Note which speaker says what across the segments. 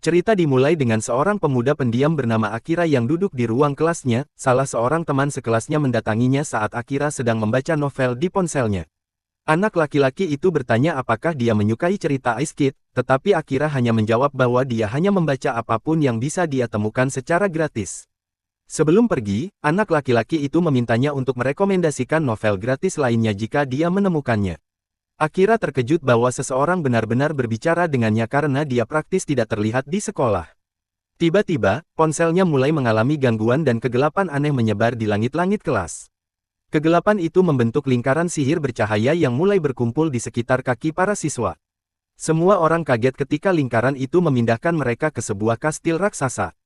Speaker 1: Cerita dimulai dengan seorang pemuda pendiam bernama Akira yang duduk di ruang kelasnya. Salah seorang teman sekelasnya mendatanginya saat Akira sedang membaca novel di ponselnya. Anak laki-laki itu bertanya apakah dia menyukai cerita Ice Kid, tetapi Akira hanya menjawab bahwa dia hanya membaca apapun yang bisa dia temukan secara gratis. Sebelum pergi, anak laki-laki itu memintanya untuk merekomendasikan novel gratis lainnya jika dia menemukannya. Akira terkejut bahwa seseorang benar-benar berbicara dengannya karena dia praktis tidak terlihat di sekolah. Tiba-tiba, ponselnya mulai mengalami gangguan dan kegelapan aneh menyebar di langit-langit kelas. Kegelapan itu membentuk lingkaran sihir bercahaya yang mulai berkumpul di sekitar kaki para siswa. Semua orang kaget ketika lingkaran itu memindahkan mereka ke sebuah kastil raksasa.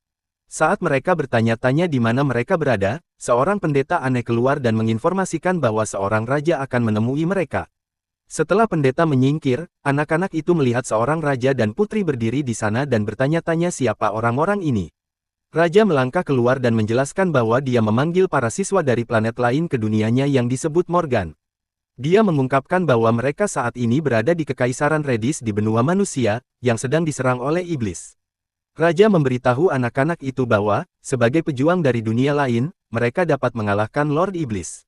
Speaker 1: Saat mereka bertanya-tanya di mana mereka berada, seorang pendeta aneh keluar dan menginformasikan bahwa seorang raja akan menemui mereka. Setelah pendeta menyingkir, anak-anak itu melihat seorang raja dan putri berdiri di sana dan bertanya-tanya siapa orang-orang ini. Raja melangkah keluar dan menjelaskan bahwa dia memanggil para siswa dari planet lain ke dunianya yang disebut Morgan. Dia mengungkapkan bahwa mereka saat ini berada di Kekaisaran Redis di benua manusia, yang sedang diserang oleh iblis. Raja memberitahu anak-anak itu bahwa, sebagai pejuang dari dunia lain, mereka dapat mengalahkan Lord Iblis.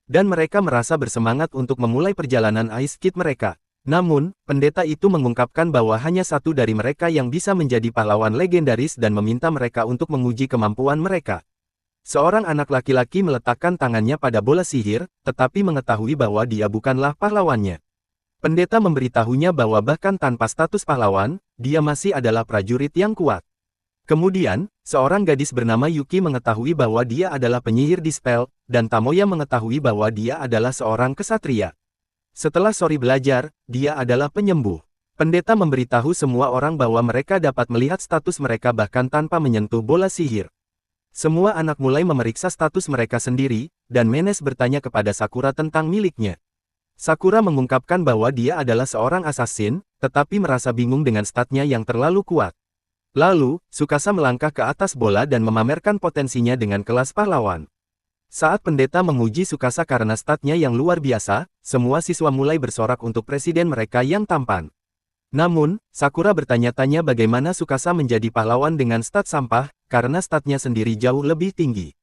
Speaker 1: Dan mereka merasa bersemangat untuk memulai perjalanan Ice Kid mereka. Namun, pendeta itu mengungkapkan bahwa hanya satu dari mereka yang bisa menjadi pahlawan legendaris dan meminta mereka untuk menguji kemampuan mereka. Seorang anak laki-laki meletakkan tangannya pada bola sihir, tetapi mengetahui bahwa dia bukanlah pahlawannya. Pendeta memberitahunya bahwa bahkan tanpa status pahlawan, dia masih adalah prajurit yang kuat. Kemudian, seorang gadis bernama Yuki mengetahui bahwa dia adalah penyihir dispel, dan Tamoya mengetahui bahwa dia adalah seorang kesatria. Setelah Sori belajar, dia adalah penyembuh. Pendeta memberitahu semua orang bahwa mereka dapat melihat status mereka bahkan tanpa menyentuh bola sihir. Semua anak mulai memeriksa status mereka sendiri, dan Menes bertanya kepada Sakura tentang miliknya. Sakura mengungkapkan bahwa dia adalah seorang assassin, tetapi merasa bingung dengan statnya yang terlalu kuat. Lalu, Tsukasa melangkah ke atas bola dan memamerkan potensinya dengan kelas pahlawan. Saat pendeta menguji Tsukasa karena statnya yang luar biasa, semua siswa mulai bersorak untuk presiden mereka yang tampan. Namun, Sakura bertanya-tanya bagaimana Tsukasa menjadi pahlawan dengan stat sampah, karena statnya sendiri jauh lebih tinggi.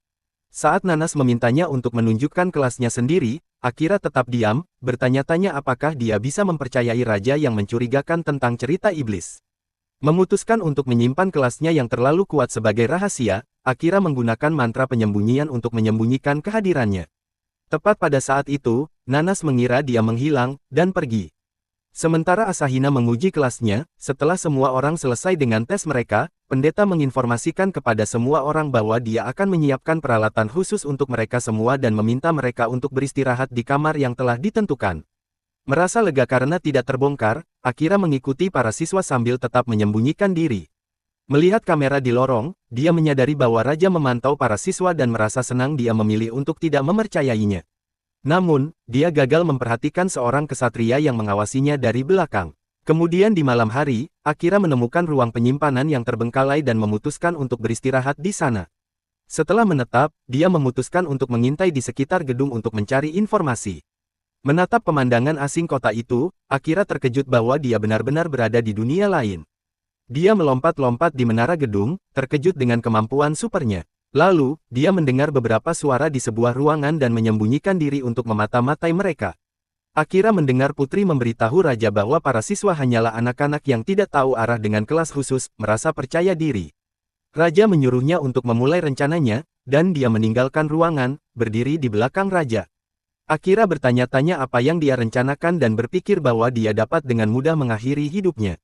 Speaker 1: Saat Nanas memintanya untuk menunjukkan kelasnya sendiri, Akira tetap diam, bertanya-tanya apakah dia bisa mempercayai raja yang mencurigakan tentang cerita iblis. Memutuskan untuk menyimpan kelasnya yang terlalu kuat sebagai rahasia, Akira menggunakan mantra penyembunyian untuk menyembunyikan kehadirannya. Tepat pada saat itu, Nanas mengira dia menghilang, dan pergi. Sementara Asahina menguji kelasnya, setelah semua orang selesai dengan tes mereka, pendeta menginformasikan kepada semua orang bahwa dia akan menyiapkan peralatan khusus untuk mereka semua dan meminta mereka untuk beristirahat di kamar yang telah ditentukan. Merasa lega karena tidak terbongkar, Akira mengikuti para siswa sambil tetap menyembunyikan diri. Melihat kamera di lorong, dia menyadari bahwa raja memantau para siswa dan merasa senang dia memilih untuk tidak mempercayainya. Namun, dia gagal memperhatikan seorang kesatria yang mengawasinya dari belakang. Kemudian di malam hari, Akira menemukan ruang penyimpanan yang terbengkalai dan memutuskan untuk beristirahat di sana. Setelah menetap, dia memutuskan untuk mengintai di sekitar gedung untuk mencari informasi. Menatap pemandangan asing kota itu, Akira terkejut bahwa dia benar-benar berada di dunia lain. Dia melompat-lompat di menara gedung, terkejut dengan kemampuan supernya. Lalu, dia mendengar beberapa suara di sebuah ruangan dan menyembunyikan diri untuk memata-matai mereka. Akira mendengar putri memberitahu raja bahwa para siswa hanyalah anak-anak yang tidak tahu arah dengan kelas khusus, merasa percaya diri. Raja menyuruhnya untuk memulai rencananya, dan dia meninggalkan ruangan, berdiri di belakang raja. Akira bertanya-tanya apa yang dia rencanakan dan berpikir bahwa dia dapat dengan mudah mengakhiri hidupnya.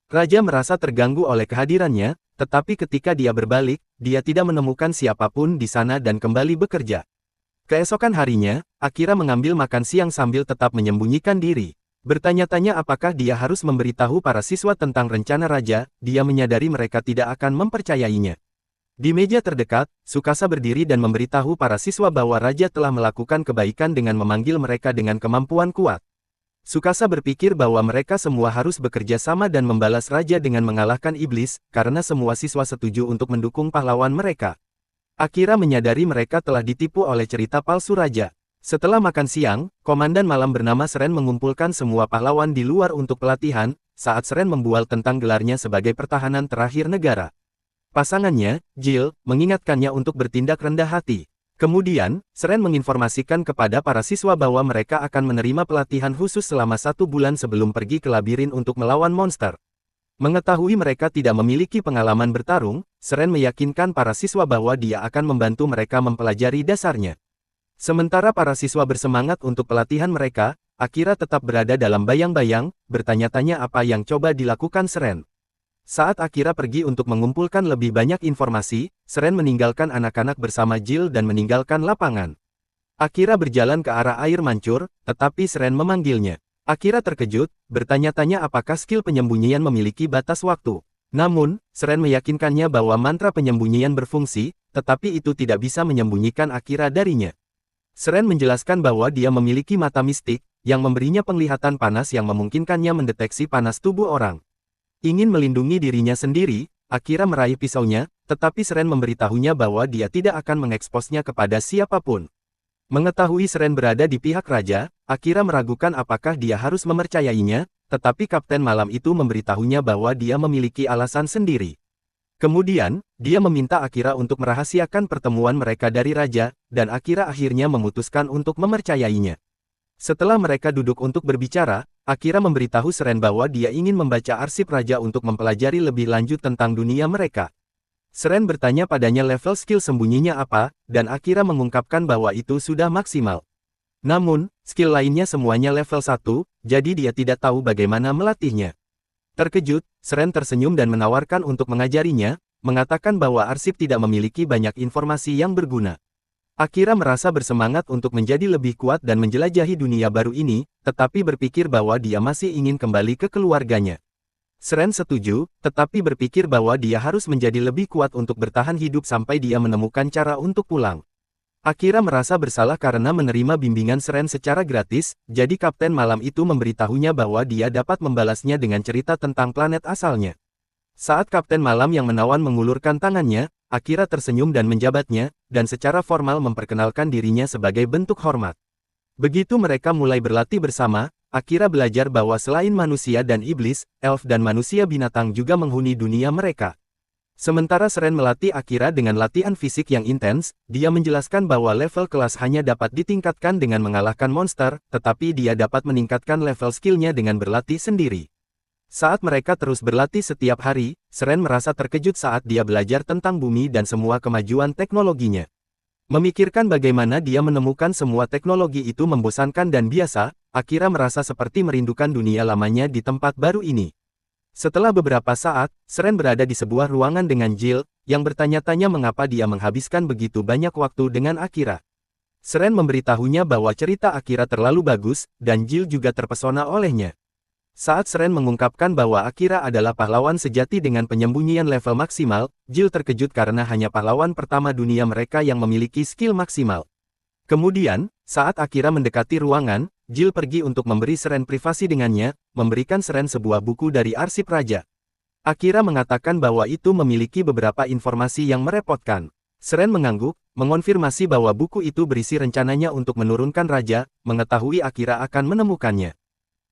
Speaker 1: Raja merasa terganggu oleh kehadirannya, tetapi ketika dia berbalik, dia tidak menemukan siapapun di sana dan kembali bekerja. Keesokan harinya, Akira mengambil makan siang sambil tetap menyembunyikan diri. Bertanya-tanya apakah dia harus memberitahu para siswa tentang rencana raja, dia menyadari mereka tidak akan mempercayainya. Di meja terdekat, Tsukasa berdiri dan memberitahu para siswa bahwa raja telah melakukan kebaikan dengan memanggil mereka dengan kemampuan kuat. Tsukasa berpikir bahwa mereka semua harus bekerja sama dan membalas raja dengan mengalahkan iblis, karena semua siswa setuju untuk mendukung pahlawan mereka. Akira menyadari mereka telah ditipu oleh cerita palsu raja. Setelah makan siang, komandan malam bernama Seren mengumpulkan semua pahlawan di luar untuk pelatihan. saat Seren membual tentang gelarnya sebagai pertahanan terakhir negara. Pasangannya, Jill, mengingatkannya untuk bertindak rendah hati. Kemudian, Seren menginformasikan kepada para siswa bahwa mereka akan menerima pelatihan khusus selama 1 bulan sebelum pergi ke labirin untuk melawan monster. Mengetahui mereka tidak memiliki pengalaman bertarung, Seren meyakinkan para siswa bahwa dia akan membantu mereka mempelajari dasarnya. Sementara para siswa bersemangat untuk pelatihan mereka, Akira tetap berada dalam bayang-bayang, bertanya-tanya apa yang coba dilakukan Seren. Saat Akira pergi untuk mengumpulkan lebih banyak informasi, Seren meninggalkan anak-anak bersama Jill dan meninggalkan lapangan. Akira berjalan ke arah air mancur, tetapi Seren memanggilnya. Akira terkejut, bertanya-tanya apakah skill penyembunyian memiliki batas waktu. Namun, Seren meyakinkannya bahwa mantra penyembunyian berfungsi, tetapi itu tidak bisa menyembunyikan Akira darinya. Seren menjelaskan bahwa dia memiliki mata mistik, yang memberinya penglihatan panas yang memungkinkannya mendeteksi panas tubuh orang. Ingin melindungi dirinya sendiri, Akira meraih pisaunya, tetapi Seren memberitahunya bahwa dia tidak akan mengeksposnya kepada siapapun. Mengetahui Seren berada di pihak raja, Akira meragukan apakah dia harus mempercayainya, tetapi Kapten Malam itu memberitahunya bahwa dia memiliki alasan sendiri. Kemudian, dia meminta Akira untuk merahasiakan pertemuan mereka dari raja, dan Akira akhirnya memutuskan untuk mempercayainya. Setelah mereka duduk untuk berbicara, Akira memberitahu Seren bahwa dia ingin membaca arsip raja untuk mempelajari lebih lanjut tentang dunia mereka. Seren bertanya padanya level skill sembunyinya apa, dan Akira mengungkapkan bahwa itu sudah maksimal. Namun, skill lainnya semuanya level 1, jadi dia tidak tahu bagaimana melatihnya. Terkejut, Seren tersenyum dan menawarkan untuk mengajarinya, mengatakan bahwa arsip tidak memiliki banyak informasi yang berguna. Akira merasa bersemangat untuk menjadi lebih kuat dan menjelajahi dunia baru ini, tetapi berpikir bahwa dia masih ingin kembali ke keluarganya. Seren setuju, tetapi berpikir bahwa dia harus menjadi lebih kuat untuk bertahan hidup sampai dia menemukan cara untuk pulang. Akira merasa bersalah karena menerima bimbingan Seren secara gratis, jadi Kapten Malam itu memberitahunya bahwa dia dapat membalasnya dengan cerita tentang planet asalnya. Saat Kapten Malam yang menawan mengulurkan tangannya, Akira tersenyum dan menjabatnya, dan secara formal memperkenalkan dirinya sebagai bentuk hormat. Begitu mereka mulai berlatih bersama, Akira belajar bahwa selain manusia dan iblis, elf dan manusia binatang juga menghuni dunia mereka. Sementara Seren melatih Akira dengan latihan fisik yang intens, dia menjelaskan bahwa level kelas hanya dapat ditingkatkan dengan mengalahkan monster, tetapi dia dapat meningkatkan level skillnya dengan berlatih sendiri. Saat mereka terus berlatih setiap hari, Seren merasa terkejut saat dia belajar tentang bumi dan semua kemajuan teknologinya. Memikirkan bagaimana dia menemukan semua teknologi itu membosankan dan biasa, Akira merasa seperti merindukan dunia lamanya di tempat baru ini. Setelah beberapa saat, Seren berada di sebuah ruangan dengan Jill, yang bertanya-tanya mengapa dia menghabiskan begitu banyak waktu dengan Akira. Seren memberitahunya bahwa cerita Akira terlalu bagus, dan Jill juga terpesona olehnya. Saat Seren mengungkapkan bahwa Akira adalah pahlawan sejati dengan penyembunyian level maksimal, Jill terkejut karena hanya pahlawan pertama dunia mereka yang memiliki skill maksimal. Kemudian, saat Akira mendekati ruangan, Jill pergi untuk memberi Seren privasi dengannya, memberikan Seren sebuah buku dari arsip raja. Akira mengatakan bahwa itu memiliki beberapa informasi yang merepotkan. Seren mengangguk, mengonfirmasi bahwa buku itu berisi rencananya untuk menurunkan raja, mengetahui Akira akan menemukannya.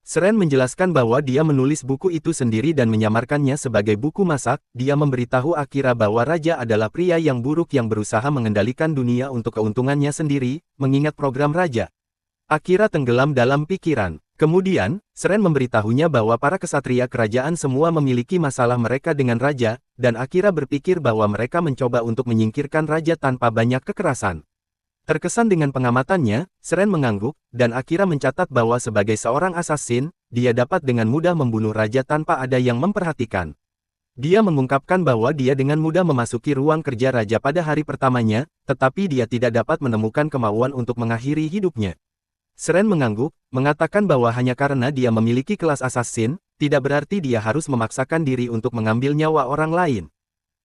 Speaker 1: Seren menjelaskan bahwa dia menulis buku itu sendiri dan menyamarkannya sebagai buku masak. Dia memberitahu Akira bahwa raja adalah pria yang buruk yang berusaha mengendalikan dunia untuk keuntungannya sendiri, mengingat program raja. Akira tenggelam dalam pikiran. Kemudian, Seren memberitahunya bahwa para kesatria kerajaan semua memiliki masalah mereka dengan raja, dan Akira berpikir bahwa mereka mencoba untuk menyingkirkan raja tanpa banyak kekerasan. Terkesan dengan pengamatannya, Seren mengangguk, dan Akira mencatat bahwa sebagai seorang assassin, dia dapat dengan mudah membunuh raja tanpa ada yang memperhatikan. Dia mengungkapkan bahwa dia dengan mudah memasuki ruang kerja raja pada hari pertamanya, tetapi dia tidak dapat menemukan kemauan untuk mengakhiri hidupnya. Seren mengangguk, mengatakan bahwa hanya karena dia memiliki kelas assassin, tidak berarti dia harus memaksakan diri untuk mengambil nyawa orang lain.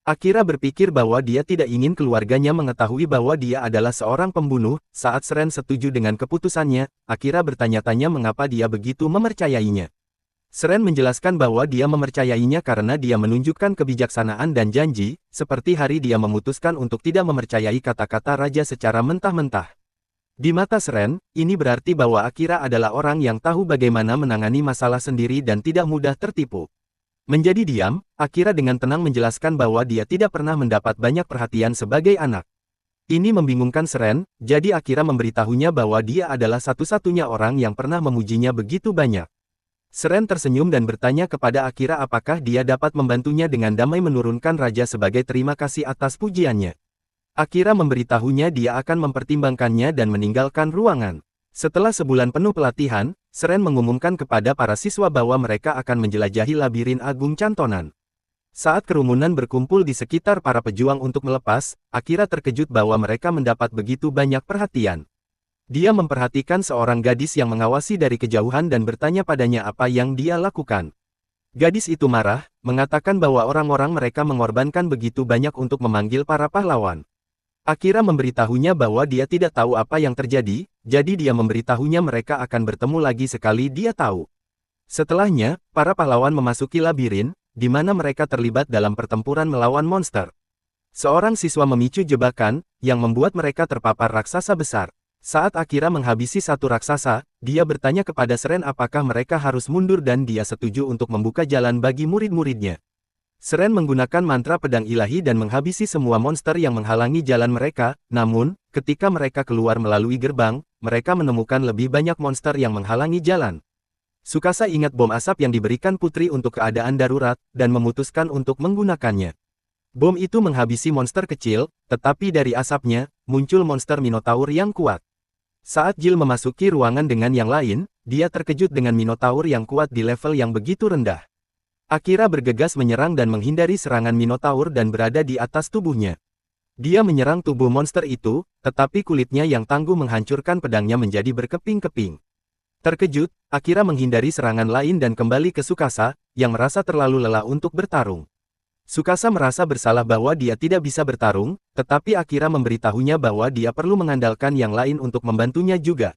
Speaker 1: Akira berpikir bahwa dia tidak ingin keluarganya mengetahui bahwa dia adalah seorang pembunuh. Saat Seren setuju dengan keputusannya, Akira bertanya-tanya mengapa dia begitu mempercayainya. Seren menjelaskan bahwa dia mempercayainya karena dia menunjukkan kebijaksanaan dan janji, seperti hari dia memutuskan untuk tidak mempercayai kata-kata raja secara mentah-mentah. Di mata Seren, ini berarti bahwa Akira adalah orang yang tahu bagaimana menangani masalah sendiri dan tidak mudah tertipu. Menjadi diam, Akira dengan tenang menjelaskan bahwa dia tidak pernah mendapat banyak perhatian sebagai anak. Ini membingungkan Seren, jadi Akira memberitahunya bahwa dia adalah satu-satunya orang yang pernah memujinya begitu banyak. Seren tersenyum dan bertanya kepada Akira apakah dia dapat membantunya dengan damai menurunkan raja sebagai terima kasih atas pujiannya. Akira memberitahunya dia akan mempertimbangkannya dan meninggalkan ruangan. Setelah sebulan penuh pelatihan, Seren mengumumkan kepada para siswa bahwa mereka akan menjelajahi labirin agung Cantonan. Saat kerumunan berkumpul di sekitar para pejuang untuk melepas, Akira terkejut bahwa mereka mendapat begitu banyak perhatian. Dia memperhatikan seorang gadis yang mengawasi dari kejauhan dan bertanya padanya apa yang dia lakukan. Gadis itu marah, mengatakan bahwa orang-orang mereka mengorbankan begitu banyak untuk memanggil para pahlawan. Akira memberitahunya bahwa dia tidak tahu apa yang terjadi, jadi dia memberitahunya mereka akan bertemu lagi sekali dia tahu. Setelahnya, para pahlawan memasuki labirin, di mana mereka terlibat dalam pertempuran melawan monster. Seorang siswa memicu jebakan, yang membuat mereka terpapar raksasa besar. Saat Akira menghabisi satu raksasa, dia bertanya kepada Seren apakah mereka harus mundur dan dia setuju untuk membuka jalan bagi murid-muridnya. Seren menggunakan mantra pedang ilahi dan menghabisi semua monster yang menghalangi jalan mereka, namun, ketika mereka keluar melalui gerbang, mereka menemukan lebih banyak monster yang menghalangi jalan. Tsukasa ingat bom asap yang diberikan putri untuk keadaan darurat, dan memutuskan untuk menggunakannya. Bom itu menghabisi monster kecil, tetapi dari asapnya, muncul monster Minotaur yang kuat. Saat Jill memasuki ruangan dengan yang lain, dia terkejut dengan Minotaur yang kuat di level yang begitu rendah. Akira bergegas menyerang dan menghindari serangan Minotaur dan berada di atas tubuhnya. Dia menyerang tubuh monster itu, tetapi kulitnya yang tangguh menghancurkan pedangnya menjadi berkeping-keping. Terkejut, Akira menghindari serangan lain dan kembali ke Tsukasa, yang merasa terlalu lelah untuk bertarung. Tsukasa merasa bersalah bahwa dia tidak bisa bertarung, tetapi Akira memberitahunya bahwa dia perlu mengandalkan yang lain untuk membantunya juga.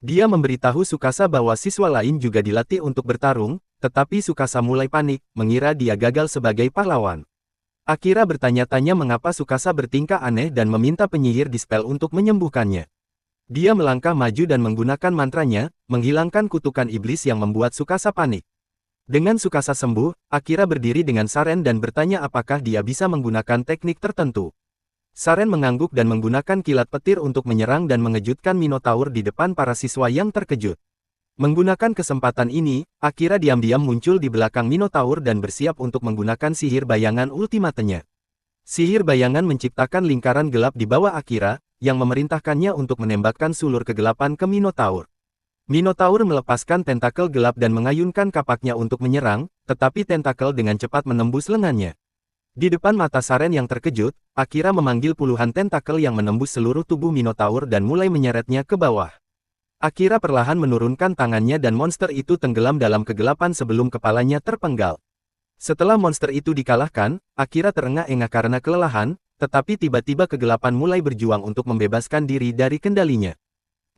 Speaker 1: Dia memberitahu Tsukasa bahwa siswa lain juga dilatih untuk bertarung, tetapi Tsukasa mulai panik, mengira dia gagal sebagai pahlawan. Akira bertanya-tanya mengapa Tsukasa bertingkah aneh dan meminta penyihir dispel untuk menyembuhkannya. Dia melangkah maju dan menggunakan mantranya, menghilangkan kutukan iblis yang membuat Tsukasa panik. Dengan Tsukasa sembuh, Akira berdiri dengan Saren dan bertanya apakah dia bisa menggunakan teknik tertentu. Saren mengangguk dan menggunakan kilat petir untuk menyerang dan mengejutkan Minotaur di depan para siswa yang terkejut. Menggunakan kesempatan ini, Akira diam-diam muncul di belakang Minotaur dan bersiap untuk menggunakan sihir bayangan ultimatenya. Sihir bayangan menciptakan lingkaran gelap di bawah Akira, yang memerintahkannya untuk menembakkan sulur kegelapan ke Minotaur. Minotaur melepaskan tentakel gelap dan mengayunkan kapaknya untuk menyerang, tetapi tentakel dengan cepat menembus lengannya. Di depan mata Saren yang terkejut, Akira memanggil puluhan tentakel yang menembus seluruh tubuh Minotaur dan mulai menyeretnya ke bawah. Akira perlahan menurunkan tangannya dan monster itu tenggelam dalam kegelapan sebelum kepalanya terpenggal. Setelah monster itu dikalahkan, Akira terengah-engah karena kelelahan, tetapi tiba-tiba kegelapan mulai berjuang untuk membebaskan diri dari kendalinya.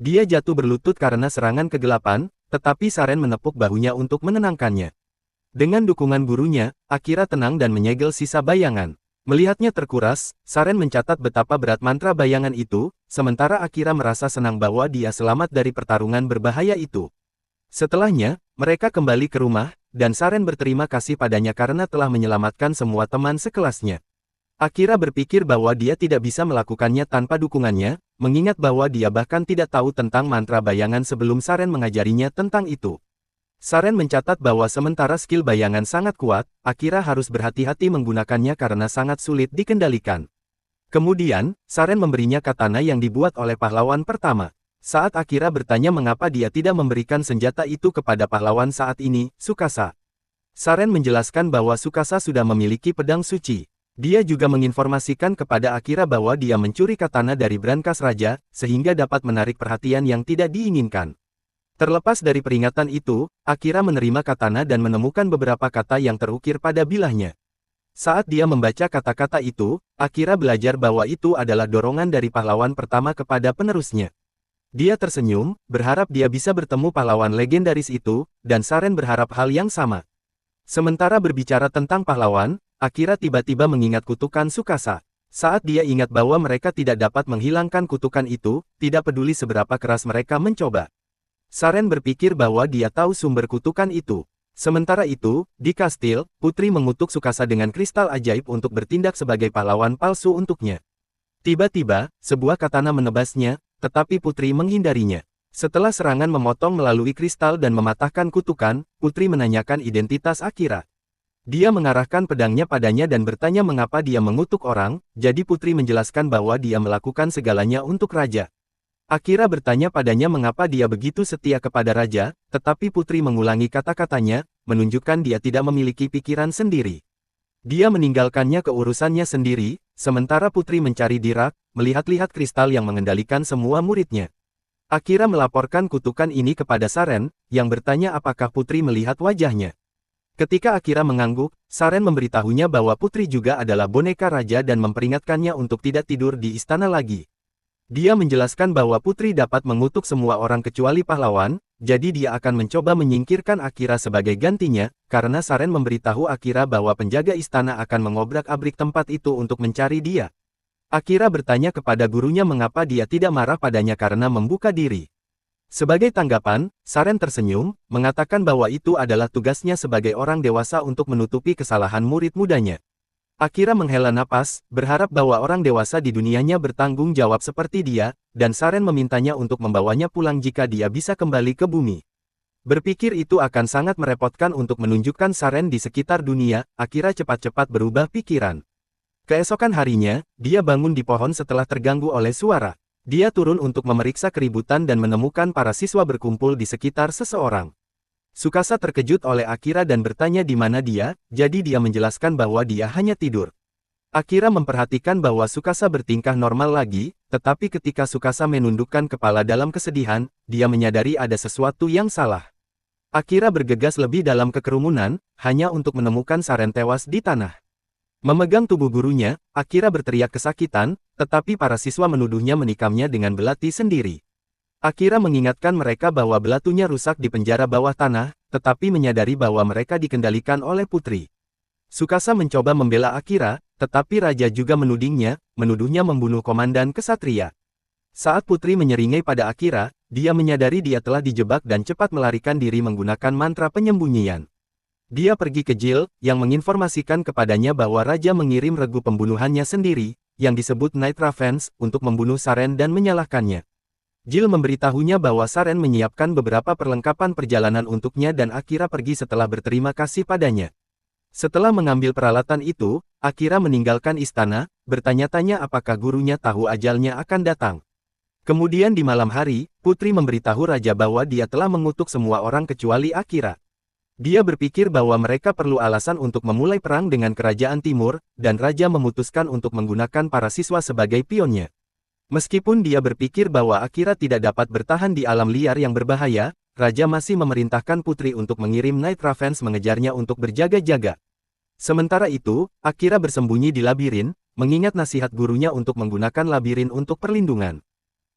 Speaker 1: Dia jatuh berlutut karena serangan kegelapan, tetapi Saren menepuk bahunya untuk menenangkannya. Dengan dukungan gurunya, Akira tenang dan menyegel sisa bayangan. Melihatnya terkuras, Saren mencatat betapa berat mantra bayangan itu, sementara Akira merasa senang bahwa dia selamat dari pertarungan berbahaya itu. Setelahnya, mereka kembali ke rumah, dan Saren berterima kasih padanya karena telah menyelamatkan semua teman sekelasnya. Akira berpikir bahwa dia tidak bisa melakukannya tanpa dukungannya, mengingat bahwa dia bahkan tidak tahu tentang mantra bayangan sebelum Saren mengajarinya tentang itu. Saren mencatat bahwa sementara skill bayangan sangat kuat, Akira harus berhati-hati menggunakannya karena sangat sulit dikendalikan. Kemudian, Saren memberinya katana yang dibuat oleh pahlawan pertama. Saat Akira bertanya mengapa dia tidak memberikan senjata itu kepada pahlawan saat ini, Tsukasa. Saren menjelaskan bahwa Tsukasa sudah memiliki pedang suci. Dia juga menginformasikan kepada Akira bahwa dia mencuri katana dari brankas raja, sehingga dapat menarik perhatian yang tidak diinginkan. Terlepas dari peringatan itu, Akira menerima katana dan menemukan beberapa kata yang terukir pada bilahnya. Saat dia membaca kata-kata itu, Akira belajar bahwa itu adalah dorongan dari pahlawan pertama kepada penerusnya. Dia tersenyum, berharap dia bisa bertemu pahlawan legendaris itu, dan Saren berharap hal yang sama. Sementara berbicara tentang pahlawan, Akira tiba-tiba mengingat kutukan Tsukasa. Saat dia ingat bahwa mereka tidak dapat menghilangkan kutukan itu, tidak peduli seberapa keras mereka mencoba. Saren berpikir bahwa dia tahu sumber kutukan itu. Sementara itu, di kastil, Putri mengutuk Tsukasa dengan kristal ajaib untuk bertindak sebagai pahlawan palsu untuknya. Tiba-tiba, sebuah katana menebasnya, tetapi Putri menghindarinya. Setelah serangan memotong melalui kristal dan mematahkan kutukan, Putri menanyakan identitas Akira. Dia mengarahkan pedangnya padanya dan bertanya mengapa dia mengutuk orang, jadi Putri menjelaskan bahwa dia melakukan segalanya untuk raja. Akira bertanya padanya mengapa dia begitu setia kepada raja, tetapi Putri mengulangi kata-katanya, menunjukkan dia tidak memiliki pikiran sendiri. Dia meninggalkannya ke urusannya sendiri, sementara Putri mencari Dirac, melihat-lihat kristal yang mengendalikan semua muridnya. Akira melaporkan kutukan ini kepada Saren, yang bertanya apakah Putri melihat wajahnya. Ketika Akira mengangguk, Saren memberitahunya bahwa Putri juga adalah boneka raja dan memperingatkannya untuk tidak tidur di istana lagi. Dia menjelaskan bahwa Putri dapat mengutuk semua orang kecuali pahlawan, jadi dia akan mencoba menyingkirkan Akira sebagai gantinya, karena Saren memberitahu Akira bahwa penjaga istana akan mengobrak-abrik tempat itu untuk mencari dia. Akira bertanya kepada gurunya mengapa dia tidak marah padanya karena membuka diri. Sebagai tanggapan, Saren tersenyum, mengatakan bahwa itu adalah tugasnya sebagai orang dewasa untuk menutupi kesalahan murid mudanya. Akira menghela napas, berharap bahwa orang dewasa di dunianya bertanggung jawab seperti dia, dan Saren memintanya untuk membawanya pulang jika dia bisa kembali ke bumi. Berpikir itu akan sangat merepotkan untuk menunjukkan Saren di sekitar dunia, Akira cepat-cepat berubah pikiran. Keesokan harinya, dia bangun di pohon setelah terganggu oleh suara. Dia turun untuk memeriksa keributan dan menemukan para siswa berkumpul di sekitar seseorang. Tsukasa terkejut oleh Akira dan bertanya di mana dia, jadi dia menjelaskan bahwa dia hanya tidur. Akira memperhatikan bahwa Tsukasa bertingkah normal lagi, tetapi ketika Tsukasa menundukkan kepala dalam kesedihan, dia menyadari ada sesuatu yang salah. Akira bergegas lebih dalam ke kerumunan, hanya untuk menemukan Saren tewas di tanah. Memegang tubuh gurunya, Akira berteriak kesakitan, tetapi para siswa menuduhnya menikamnya dengan belati sendiri. Akira mengingatkan mereka bahwa belatunya rusak di penjara bawah tanah, tetapi menyadari bahwa mereka dikendalikan oleh Putri. Tsukasa mencoba membela Akira, tetapi raja juga menuduhnya membunuh komandan kesatria. Saat Putri menyeringai pada Akira, dia menyadari dia telah dijebak dan cepat melarikan diri menggunakan mantra penyembunyian. Dia pergi ke Jill, yang menginformasikan kepadanya bahwa raja mengirim regu pembunuhannya sendiri, yang disebut Night Ravens, untuk membunuh Saren dan menyalahkannya. Jill memberitahunya bahwa Saren menyiapkan beberapa perlengkapan perjalanan untuknya dan Akira pergi setelah berterima kasih padanya. Setelah mengambil peralatan itu, Akira meninggalkan istana, bertanya-tanya apakah gurunya tahu ajalnya akan datang. Kemudian di malam hari, Putri memberitahu raja bahwa dia telah mengutuk semua orang kecuali Akira. Dia berpikir bahwa mereka perlu alasan untuk memulai perang dengan kerajaan timur, dan raja memutuskan untuk menggunakan para siswa sebagai pionnya. Meskipun dia berpikir bahwa Akira tidak dapat bertahan di alam liar yang berbahaya, raja masih memerintahkan Putri untuk mengirim Night Ravens mengejarnya untuk berjaga-jaga. Sementara itu, Akira bersembunyi di labirin, mengingat nasihat gurunya untuk menggunakan labirin untuk perlindungan.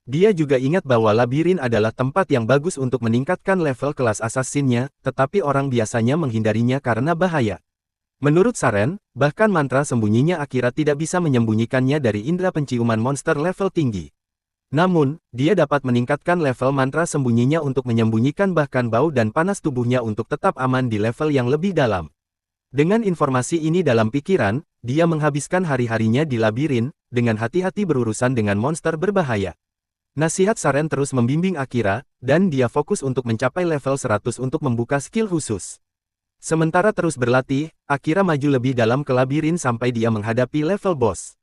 Speaker 1: Dia juga ingat bahwa labirin adalah tempat yang bagus untuk meningkatkan level kelas assassin-nya, tetapi orang biasanya menghindarinya karena bahaya. Menurut Saren, bahkan mantra sembunyinya Akira tidak bisa menyembunyikannya dari indera penciuman monster level tinggi. Namun, dia dapat meningkatkan level mantra sembunyinya untuk menyembunyikan bahkan bau dan panas tubuhnya untuk tetap aman di level yang lebih dalam. Dengan informasi ini dalam pikiran, dia menghabiskan hari-harinya di labirin, dengan hati-hati berurusan dengan monster berbahaya. Nasihat Saren terus membimbing Akira, dan dia fokus untuk mencapai level 100 untuk membuka skill khusus. Sementara terus berlatih, Akira maju lebih dalam ke labirin sampai dia menghadapi level boss.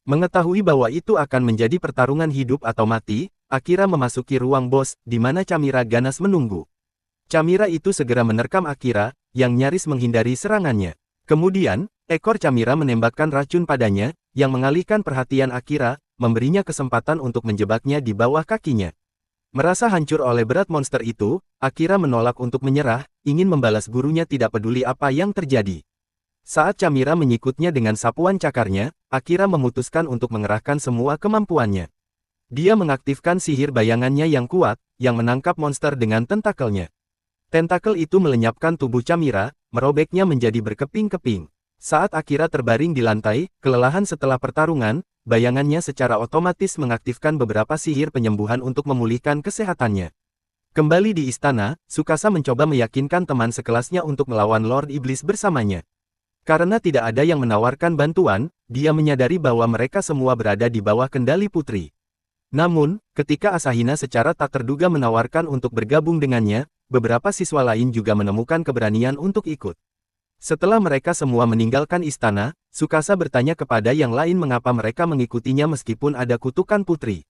Speaker 1: Mengetahui bahwa itu akan menjadi pertarungan hidup atau mati, Akira memasuki ruang boss, di mana Chamira ganas menunggu. Chamira itu segera menerkam Akira, yang nyaris menghindari serangannya. Kemudian, ekor Chamira menembakkan racun padanya, yang mengalihkan perhatian Akira, memberinya kesempatan untuk menjebaknya di bawah kakinya. Merasa hancur oleh berat monster itu, Akira menolak untuk menyerah, ingin membalas gurunya tidak peduli apa yang terjadi. Saat Chamira menyikutnya dengan sapuan cakarnya, Akira memutuskan untuk mengerahkan semua kemampuannya. Dia mengaktifkan sihir bayangannya yang kuat, yang menangkap monster dengan tentakelnya. Tentakel itu melenyapkan tubuh Chamira, merobeknya menjadi berkeping-keping. Saat Akira terbaring di lantai, kelelahan setelah pertarungan, bayangannya secara otomatis mengaktifkan beberapa sihir penyembuhan untuk memulihkan kesehatannya. Kembali di istana, Tsukasa mencoba meyakinkan teman sekelasnya untuk melawan Lord Iblis bersamanya. Karena tidak ada yang menawarkan bantuan, dia menyadari bahwa mereka semua berada di bawah kendali putri. Namun, ketika Asahina secara tak terduga menawarkan untuk bergabung dengannya, beberapa siswa lain juga menemukan keberanian untuk ikut. Setelah mereka semua meninggalkan istana, Tsukasa bertanya kepada yang lain mengapa mereka mengikutinya meskipun ada kutukan putri.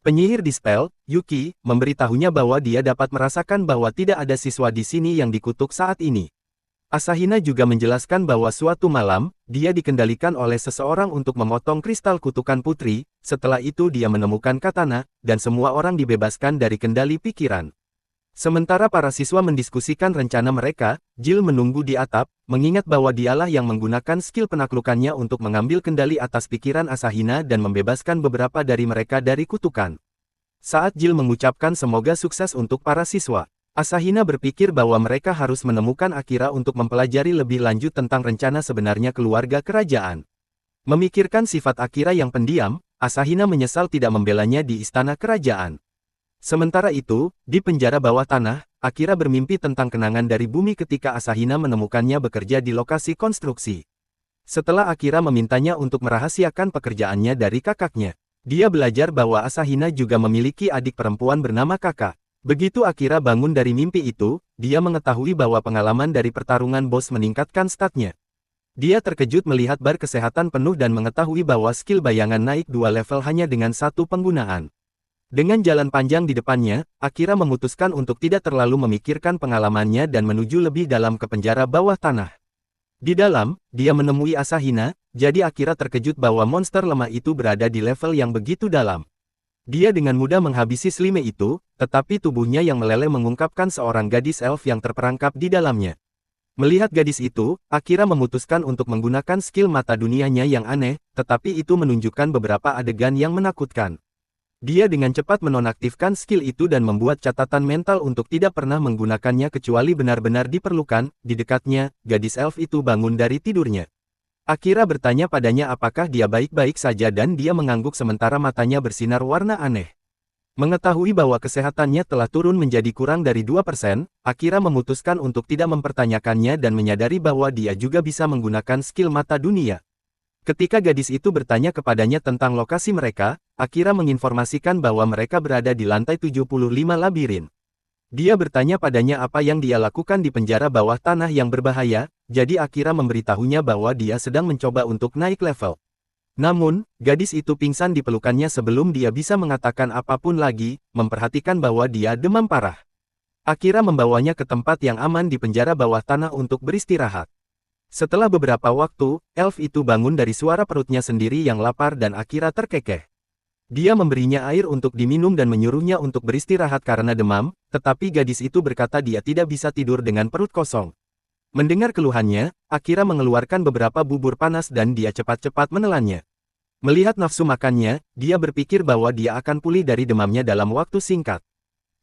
Speaker 1: Penyihir dispel, Yuki, memberitahunya bahwa dia dapat merasakan bahwa tidak ada siswa di sini yang dikutuk saat ini. Asahina juga menjelaskan bahwa suatu malam, dia dikendalikan oleh seseorang untuk memotong kristal kutukan putri, setelah itu dia menemukan katana, dan semua orang dibebaskan dari kendali pikiran. Sementara para siswa mendiskusikan rencana mereka, Jill menunggu di atap, mengingat bahwa dialah yang menggunakan skill penaklukannya untuk mengambil kendali atas pikiran Asahina dan membebaskan beberapa dari mereka dari kutukan. Saat Jill mengucapkan semoga sukses untuk para siswa, Asahina berpikir bahwa mereka harus menemukan Akira untuk mempelajari lebih lanjut tentang rencana sebenarnya keluarga kerajaan. Memikirkan sifat Akira yang pendiam, Asahina menyesal tidak membelanya di istana kerajaan. Sementara itu, di penjara bawah tanah, Akira bermimpi tentang kenangan dari bumi ketika Asahina menemukannya bekerja di lokasi konstruksi. Setelah Akira memintanya untuk merahasiakan pekerjaannya dari kakaknya, dia belajar bahwa Asahina juga memiliki adik perempuan bernama Kakak. Begitu Akira bangun dari mimpi itu, dia mengetahui bahwa pengalaman dari pertarungan bos meningkatkan statnya. Dia terkejut melihat bar kesehatan penuh dan mengetahui bahwa skill bayangan naik 2 level hanya dengan satu penggunaan. Dengan jalan panjang di depannya, Akira memutuskan untuk tidak terlalu memikirkan pengalamannya dan menuju lebih dalam ke penjara bawah tanah. Di dalam, dia menemui Asahina, jadi Akira terkejut bahwa monster lemah itu berada di level yang begitu dalam. Dia dengan mudah menghabisi slime itu, tetapi tubuhnya yang meleleh mengungkapkan seorang gadis elf yang terperangkap di dalamnya. Melihat gadis itu, Akira memutuskan untuk menggunakan skill mata dunianya yang aneh, tetapi itu menunjukkan beberapa adegan yang menakutkan. Dia dengan cepat menonaktifkan skill itu dan membuat catatan mental untuk tidak pernah menggunakannya kecuali benar-benar diperlukan. Di dekatnya, gadis elf itu bangun dari tidurnya. Akira bertanya padanya apakah dia baik-baik saja dan dia mengangguk sementara matanya bersinar warna aneh. Mengetahui bahwa kesehatannya telah turun menjadi kurang dari 2%, Akira memutuskan untuk tidak mempertanyakannya dan menyadari bahwa dia juga bisa menggunakan skill mata dunia. Ketika gadis itu bertanya kepadanya tentang lokasi mereka, Akira menginformasikan bahwa mereka berada di lantai 75 labirin. Dia bertanya padanya apa yang dia lakukan di penjara bawah tanah yang berbahaya, jadi Akira memberitahunya bahwa dia sedang mencoba untuk naik level. Namun, gadis itu pingsan di pelukannya sebelum dia bisa mengatakan apapun lagi, memperhatikan bahwa dia demam parah. Akira membawanya ke tempat yang aman di penjara bawah tanah untuk beristirahat. Setelah beberapa waktu, elf itu bangun dari suara perutnya sendiri yang lapar dan Akira terkekeh. Dia memberinya air untuk diminum dan menyuruhnya untuk beristirahat karena demam, tetapi gadis itu berkata dia tidak bisa tidur dengan perut kosong. Mendengar keluhannya, Akira mengeluarkan beberapa bubur panas dan dia cepat-cepat menelannya. Melihat nafsu makannya, dia berpikir bahwa dia akan pulih dari demamnya dalam waktu singkat.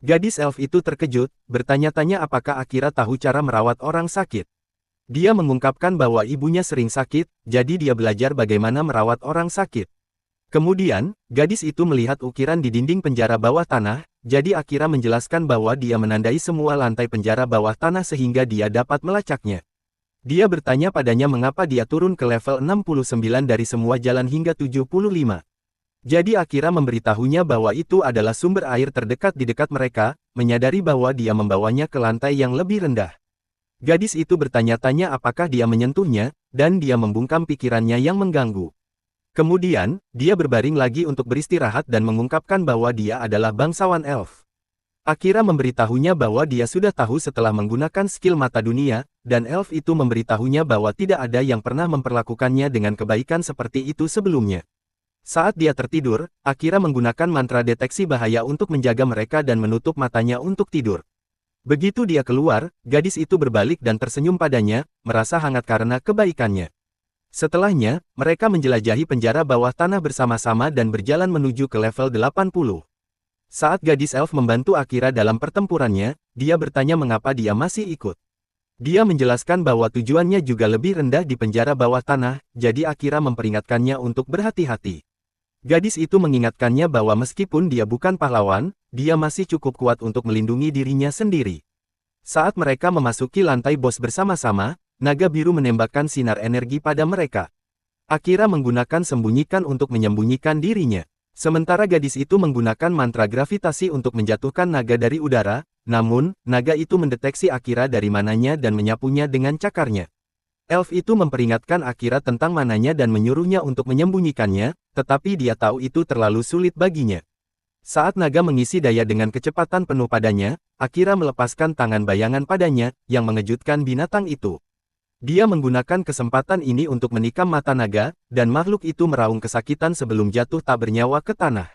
Speaker 1: Gadis elf itu terkejut, bertanya-tanya apakah Akira tahu cara merawat orang sakit. Dia mengungkapkan bahwa ibunya sering sakit, jadi dia belajar bagaimana merawat orang sakit. Kemudian, gadis itu melihat ukiran di dinding penjara bawah tanah, jadi Akira menjelaskan bahwa dia menandai semua lantai penjara bawah tanah sehingga dia dapat melacaknya. Dia bertanya padanya mengapa dia turun ke level 69 dari semua jalan hingga 75. Jadi Akira memberitahunya bahwa itu adalah sumber air terdekat di dekat mereka, menyadari bahwa dia membawanya ke lantai yang lebih rendah. Gadis itu bertanya-tanya apakah dia menyentuhnya, dan dia membungkam pikirannya yang mengganggu. Kemudian, dia berbaring lagi untuk beristirahat dan mengungkapkan bahwa dia adalah bangsawan elf. Akira memberitahunya bahwa dia sudah tahu setelah menggunakan skill mata dunia, dan elf itu memberitahunya bahwa tidak ada yang pernah memperlakukannya dengan kebaikan seperti itu sebelumnya. Saat dia tertidur, Akira menggunakan mantra deteksi bahaya untuk menjaga mereka dan menutup matanya untuk tidur. Begitu dia keluar, gadis itu berbalik dan tersenyum padanya, merasa hangat karena kebaikannya. Setelahnya, mereka menjelajahi penjara bawah tanah bersama-sama dan berjalan menuju ke level 80. Saat gadis elf membantu Akira dalam pertempurannya, dia bertanya mengapa dia masih ikut. Dia menjelaskan bahwa tujuannya juga lebih rendah di penjara bawah tanah, jadi Akira memperingatkannya untuk berhati-hati. Gadis itu mengingatkannya bahwa meskipun dia bukan pahlawan, dia masih cukup kuat untuk melindungi dirinya sendiri. Saat mereka memasuki lantai bos bersama-sama, naga biru menembakkan sinar energi pada mereka. Akira menggunakan sembunyikan untuk menyembunyikan dirinya. Sementara gadis itu menggunakan mantra gravitasi untuk menjatuhkan naga dari udara, namun, naga itu mendeteksi Akira dari mananya dan menyapunya dengan cakarnya. Elf itu memperingatkan Akira tentang mananya dan menyuruhnya untuk menyembunyikannya, tetapi dia tahu itu terlalu sulit baginya. Saat naga mengisi daya dengan kecepatan penuh padanya, Akira melepaskan tangan bayangan padanya, yang mengejutkan binatang itu. Dia menggunakan kesempatan ini untuk menikam mata naga, dan makhluk itu meraung kesakitan sebelum jatuh tak bernyawa ke tanah.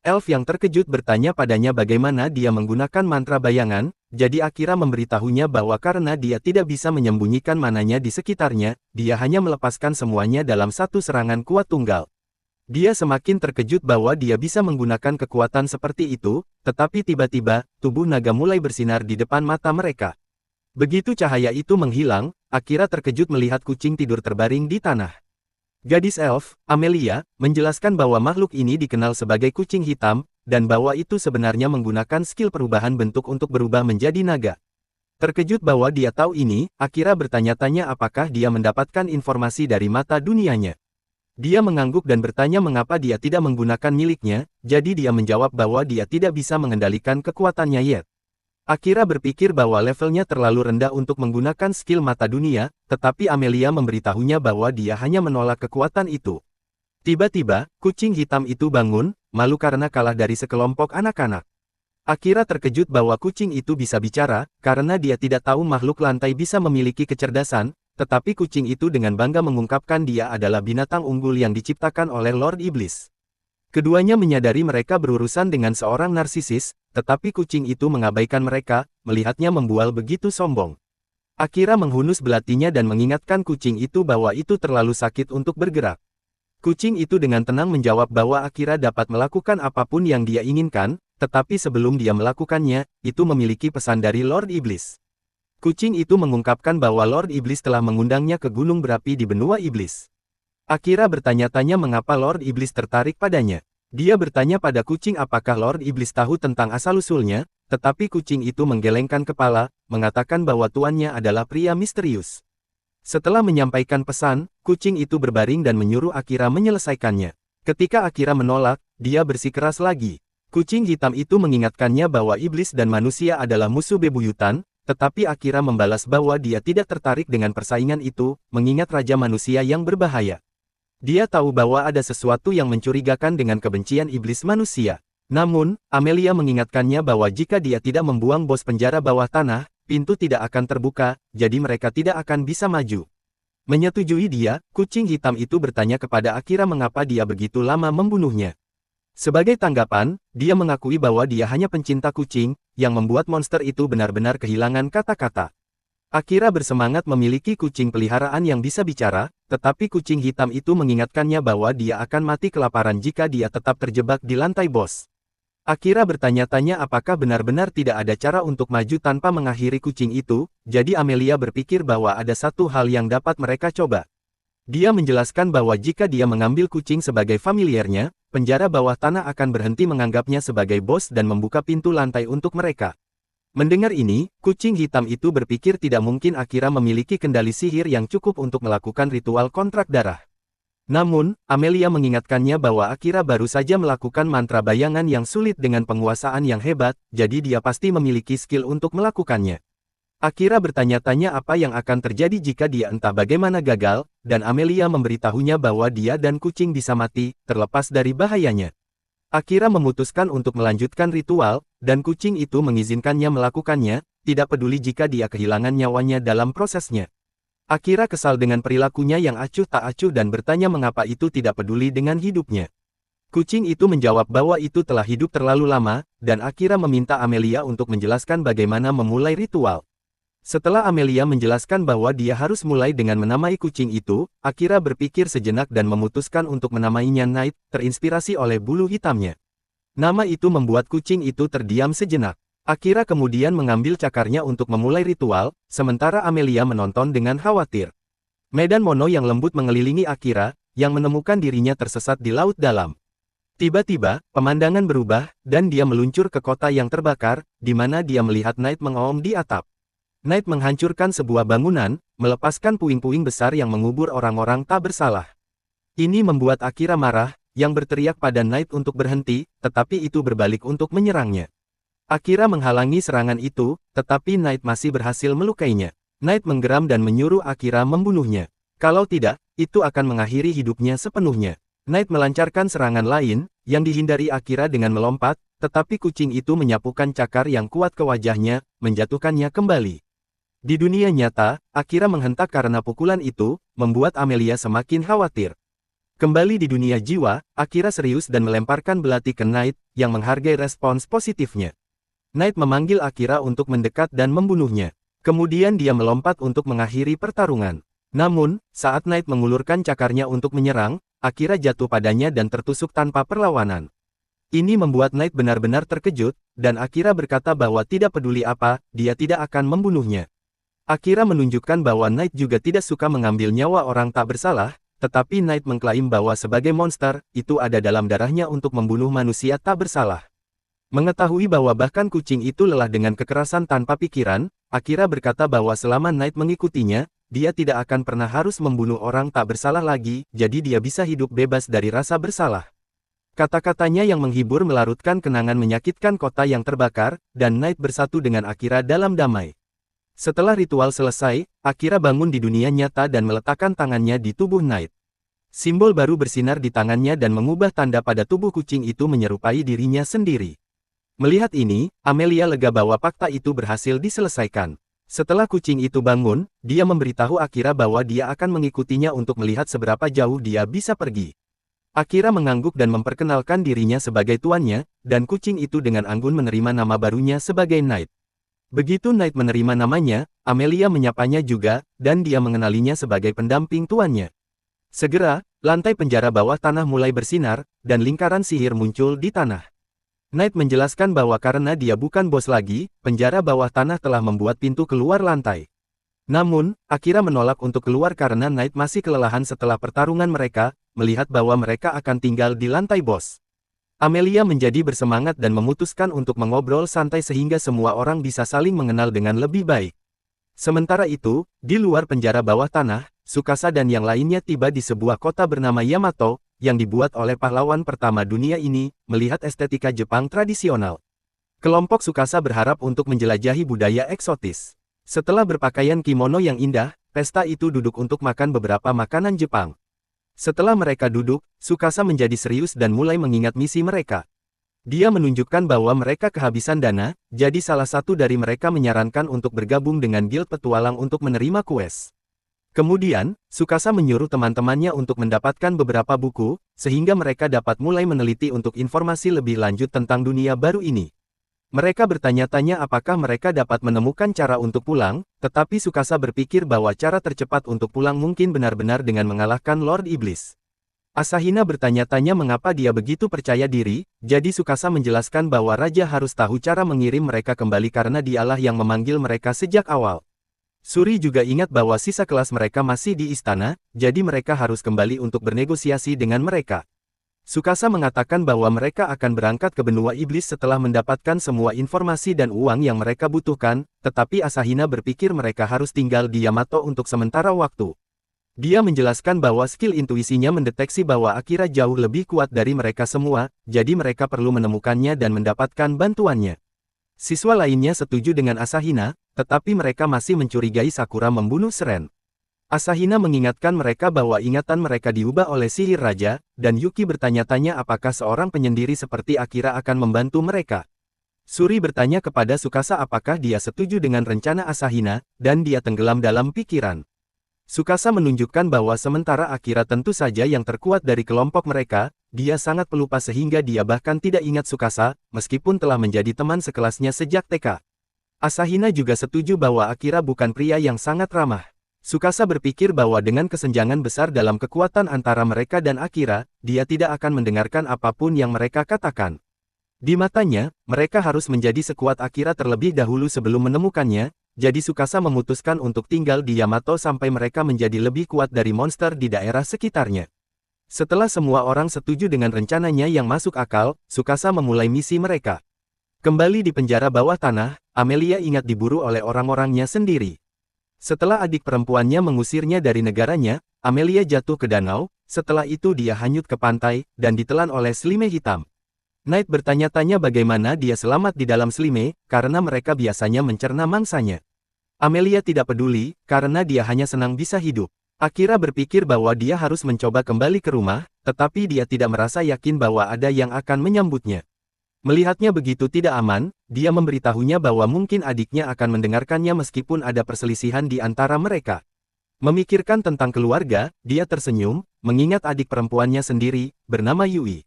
Speaker 1: Elf yang terkejut bertanya padanya bagaimana dia menggunakan mantra bayangan, jadi Akira memberitahunya bahwa karena dia tidak bisa menyembunyikan mananya di sekitarnya, dia hanya melepaskan semuanya dalam satu serangan kuat tunggal. Dia semakin terkejut bahwa dia bisa menggunakan kekuatan seperti itu, tetapi tiba-tiba, tubuh naga mulai bersinar di depan mata mereka. Begitu cahaya itu menghilang, Akira terkejut melihat kucing tidur terbaring di tanah. Gadis elf, Amelia, menjelaskan bahwa makhluk ini dikenal sebagai kucing hitam, dan bahwa itu sebenarnya menggunakan skill perubahan bentuk untuk berubah menjadi naga. Terkejut bahwa dia tahu ini, Akira bertanya-tanya apakah dia mendapatkan informasi dari mata dunianya. Dia mengangguk dan bertanya mengapa dia tidak menggunakan miliknya, jadi dia menjawab bahwa dia tidak bisa mengendalikan kekuatannya yet. Akira berpikir bahwa levelnya terlalu rendah untuk menggunakan skill mata dunia, tetapi Amelia memberitahunya bahwa dia hanya menolak kekuatan itu. Tiba-tiba, kucing hitam itu bangun, malu karena kalah dari sekelompok anak-anak. Akira terkejut bahwa kucing itu bisa bicara, karena dia tidak tahu makhluk lantai bisa memiliki kecerdasan, tetapi kucing itu dengan bangga mengungkapkan dia adalah binatang unggul yang diciptakan oleh Lord Iblis. Keduanya menyadari mereka berurusan dengan seorang narsisis, tetapi kucing itu mengabaikan mereka, melihatnya membual begitu sombong. Akira menghunus belatinya dan mengingatkan kucing itu bahwa itu terlalu sakit untuk bergerak. Kucing itu dengan tenang menjawab bahwa Akira dapat melakukan apapun yang dia inginkan, tetapi sebelum dia melakukannya, itu memiliki pesan dari Lord Iblis. Kucing itu mengungkapkan bahwa Lord Iblis telah mengundangnya ke gunung berapi di benua iblis. Akira bertanya-tanya mengapa Lord Iblis tertarik padanya. Dia bertanya pada kucing apakah Lord Iblis tahu tentang asal-usulnya, tetapi kucing itu menggelengkan kepala, mengatakan bahwa tuannya adalah pria misterius. Setelah menyampaikan pesan, kucing itu berbaring dan menyuruh Akira menyelesaikannya. Ketika Akira menolak, dia bersikeras lagi. Kucing hitam itu mengingatkannya bahwa iblis dan manusia adalah musuh bebuyutan, tetapi Akira membalas bahwa dia tidak tertarik dengan persaingan itu, mengingat raja manusia yang berbahaya. Dia tahu bahwa ada sesuatu yang mencurigakan dengan kebencian iblis manusia. Namun, Amelia mengingatkannya bahwa jika dia tidak membuang bos penjara bawah tanah, pintu tidak akan terbuka, jadi mereka tidak akan bisa maju. Menyetujui dia, kucing hitam itu bertanya kepada Akira mengapa dia begitu lama membunuhnya. Sebagai tanggapan, dia mengakui bahwa dia hanya pencinta kucing, yang membuat monster itu benar-benar kehilangan kata-kata. Akira bersemangat memiliki kucing peliharaan yang bisa bicara, tetapi kucing hitam itu mengingatkannya bahwa dia akan mati kelaparan jika dia tetap terjebak di lantai bos. Akira bertanya-tanya apakah benar-benar tidak ada cara untuk maju tanpa mengakhiri kucing itu, jadi Amelia berpikir bahwa ada satu hal yang dapat mereka coba. Dia menjelaskan bahwa jika dia mengambil kucing sebagai familiarnya, penjara bawah tanah akan berhenti menganggapnya sebagai bos dan membuka pintu lantai untuk mereka. Mendengar ini, kucing hitam itu berpikir tidak mungkin Akira memiliki kendali sihir yang cukup untuk melakukan ritual kontrak darah. Namun, Amelia mengingatkannya bahwa Akira baru saja melakukan mantra bayangan yang sulit dengan penguasaan yang hebat, jadi dia pasti memiliki skill untuk melakukannya. Akira bertanya-tanya apa yang akan terjadi jika dia entah bagaimana gagal, dan Amelia memberitahunya bahwa dia dan kucing bisa mati, terlepas dari bahayanya. Akira memutuskan untuk melanjutkan ritual, dan kucing itu mengizinkannya melakukannya, tidak peduli jika dia kehilangan nyawanya dalam prosesnya. Akira kesal dengan perilakunya yang acuh tak acuh dan bertanya mengapa itu tidak peduli dengan hidupnya. Kucing itu menjawab bahwa itu telah hidup terlalu lama, dan Akira meminta Amelia untuk menjelaskan bagaimana memulai ritual. Setelah Amelia menjelaskan bahwa dia harus mulai dengan menamai kucing itu, Akira berpikir sejenak dan memutuskan untuk menamainya Night, terinspirasi oleh bulu hitamnya. Nama itu membuat kucing itu terdiam sejenak. Akira kemudian mengambil cakarnya untuk memulai ritual, sementara Amelia menonton dengan khawatir. Medan Mono yang lembut mengelilingi Akira, yang menemukan dirinya tersesat di laut dalam. Tiba-tiba, pemandangan berubah, dan dia meluncur ke kota yang terbakar, di mana dia melihat Knight mengaum di atap. Knight menghancurkan sebuah bangunan, melepaskan puing-puing besar yang mengubur orang-orang tak bersalah. Ini membuat Akira marah, yang berteriak pada Knight untuk berhenti, tetapi itu berbalik untuk menyerangnya. Akira menghalangi serangan itu, tetapi Knight masih berhasil melukainya. Knight menggeram dan menyuruh Akira membunuhnya. Kalau tidak, itu akan mengakhiri hidupnya sepenuhnya. Knight melancarkan serangan lain, yang dihindari Akira dengan melompat, tetapi kucing itu menyapukan cakar yang kuat ke wajahnya, menjatuhkannya kembali. Di dunia nyata, Akira menghentak karena pukulan itu, membuat Amelia semakin khawatir. Kembali di dunia jiwa, Akira serius dan melemparkan belati ke Knight, yang menghargai respons positifnya. Knight memanggil Akira untuk mendekat dan membunuhnya. Kemudian dia melompat untuk mengakhiri pertarungan. Namun, saat Knight mengulurkan cakarnya untuk menyerang, Akira jatuh padanya dan tertusuk tanpa perlawanan. Ini membuat Knight benar-benar terkejut, dan Akira berkata bahwa tidak peduli apa, dia tidak akan membunuhnya. Akira menunjukkan bahwa Knight juga tidak suka mengambil nyawa orang tak bersalah, tetapi Knight mengklaim bahwa sebagai monster, itu ada dalam darahnya untuk membunuh manusia tak bersalah. Mengetahui bahwa bahkan kucing itu lelah dengan kekerasan tanpa pikiran, Akira berkata bahwa selama Knight mengikutinya, dia tidak akan pernah harus membunuh orang tak bersalah lagi, jadi dia bisa hidup bebas dari rasa bersalah. Kata-katanya yang menghibur melarutkan kenangan menyakitkan kota yang terbakar, dan Knight bersatu dengan Akira dalam damai. Setelah ritual selesai, Akira bangun di dunia nyata dan meletakkan tangannya di tubuh Knight. Simbol baru bersinar di tangannya dan mengubah tanda pada tubuh kucing itu menyerupai dirinya sendiri. Melihat ini, Amelia lega bahwa fakta itu berhasil diselesaikan. Setelah kucing itu bangun, dia memberitahu Akira bahwa dia akan mengikutinya untuk melihat seberapa jauh dia bisa pergi. Akira mengangguk dan memperkenalkan dirinya sebagai tuannya, dan kucing itu dengan anggun menerima nama barunya sebagai Knight. Begitu Knight menerima namanya, Amelia menyapanya juga, dan dia mengenalinya sebagai pendamping tuannya. Segera, lantai penjara bawah tanah mulai bersinar, dan lingkaran sihir muncul di tanah. Knight menjelaskan bahwa karena dia bukan bos lagi, penjara bawah tanah telah membuat pintu keluar lantai. Namun, Akira menolak untuk keluar karena Knight masih kelelahan setelah pertarungan mereka, melihat bahwa mereka akan tinggal di lantai bos. Amelia menjadi bersemangat dan memutuskan untuk mengobrol santai sehingga semua orang bisa saling mengenal dengan lebih baik. Sementara itu, di luar penjara bawah tanah, Tsukasa dan yang lainnya tiba di sebuah kota bernama Yamato, yang dibuat oleh pahlawan pertama dunia ini, melihat estetika Jepang tradisional. Kelompok Tsukasa berharap untuk menjelajahi budaya eksotis. Setelah berpakaian kimono yang indah, pesta itu duduk untuk makan beberapa makanan Jepang. Setelah mereka duduk, Tsukasa menjadi serius dan mulai mengingat misi mereka. Dia menunjukkan bahwa mereka kehabisan dana, jadi salah satu dari mereka menyarankan untuk bergabung dengan Guild Petualang untuk menerima kues. Kemudian, Tsukasa menyuruh teman-temannya untuk mendapatkan beberapa buku, sehingga mereka dapat mulai meneliti untuk informasi lebih lanjut tentang dunia baru ini. Mereka bertanya-tanya apakah mereka dapat menemukan cara untuk pulang, tetapi Tsukasa berpikir bahwa cara tercepat untuk pulang mungkin benar-benar dengan mengalahkan Lord Iblis. Asahina bertanya-tanya mengapa dia begitu percaya diri, jadi Tsukasa menjelaskan bahwa Raja harus tahu cara mengirim mereka kembali karena dialah yang memanggil mereka sejak awal. Suri juga ingat bahwa sisa kelas mereka masih di istana, jadi mereka harus kembali untuk bernegosiasi dengan mereka. Tsukasa mengatakan bahwa mereka akan berangkat ke benua iblis setelah mendapatkan semua informasi dan uang yang mereka butuhkan, tetapi Asahina berpikir mereka harus tinggal di Yamato untuk sementara waktu. Dia menjelaskan bahwa skill intuisinya mendeteksi bahwa Akira jauh lebih kuat dari mereka semua, jadi mereka perlu menemukannya dan mendapatkan bantuannya. Siswa lainnya setuju dengan Asahina, tetapi mereka masih mencurigai Sakura membunuh Seren. Asahina mengingatkan mereka bahwa ingatan mereka diubah oleh sihir raja, dan Yuki bertanya-tanya apakah seorang penyendiri seperti Akira akan membantu mereka. Suri bertanya kepada Tsukasa apakah dia setuju dengan rencana Asahina, dan dia tenggelam dalam pikiran. Tsukasa menunjukkan bahwa sementara Akira tentu saja yang terkuat dari kelompok mereka, dia sangat pelupa sehingga dia bahkan tidak ingat Tsukasa, meskipun telah menjadi teman sekelasnya sejak TK. Asahina juga setuju bahwa Akira bukan pria yang sangat ramah. Tsukasa berpikir bahwa dengan kesenjangan besar dalam kekuatan antara mereka dan Akira, dia tidak akan mendengarkan apapun yang mereka katakan. Di matanya, mereka harus menjadi sekuat Akira terlebih dahulu sebelum menemukannya, jadi Tsukasa memutuskan untuk tinggal di Yamato sampai mereka menjadi lebih kuat dari monster di daerah sekitarnya. Setelah semua orang setuju dengan rencananya yang masuk akal, Tsukasa memulai misi mereka. Kembali di penjara bawah tanah, Amelia ingat diburu oleh orang-orangnya sendiri. Setelah adik perempuannya mengusirnya dari negaranya, Amelia jatuh ke danau, setelah itu dia hanyut ke pantai, dan ditelan oleh Slime hitam. Knight bertanya-tanya bagaimana dia selamat di dalam Slime, karena mereka biasanya mencerna mangsanya. Amelia tidak peduli, karena dia hanya senang bisa hidup. Akira berpikir bahwa dia harus mencoba kembali ke rumah, tetapi dia tidak merasa yakin bahwa ada yang akan menyambutnya. Melihatnya begitu tidak aman, dia memberitahunya bahwa mungkin adiknya akan mendengarkannya meskipun ada perselisihan di antara mereka. Memikirkan tentang keluarga, dia tersenyum, mengingat adik perempuannya sendiri, bernama Yui.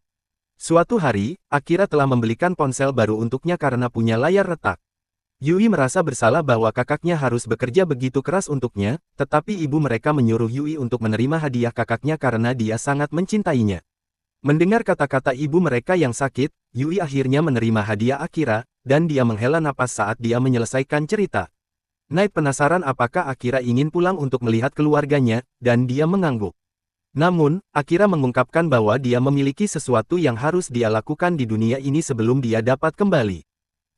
Speaker 1: Suatu hari, Akira telah membelikan ponsel baru untuknya karena punya layar retak. Yui merasa bersalah bahwa kakaknya harus bekerja begitu keras untuknya, tetapi ibu mereka menyuruh Yui untuk menerima hadiah kakaknya karena dia sangat mencintainya. Mendengar kata-kata ibu mereka yang sakit, Yui akhirnya menerima hadiah Akira, dan dia menghela napas saat dia menyelesaikan cerita. Knight penasaran apakah Akira ingin pulang untuk melihat keluarganya, dan dia mengangguk. Namun, Akira mengungkapkan bahwa dia memiliki sesuatu yang harus dia lakukan di dunia ini sebelum dia dapat kembali.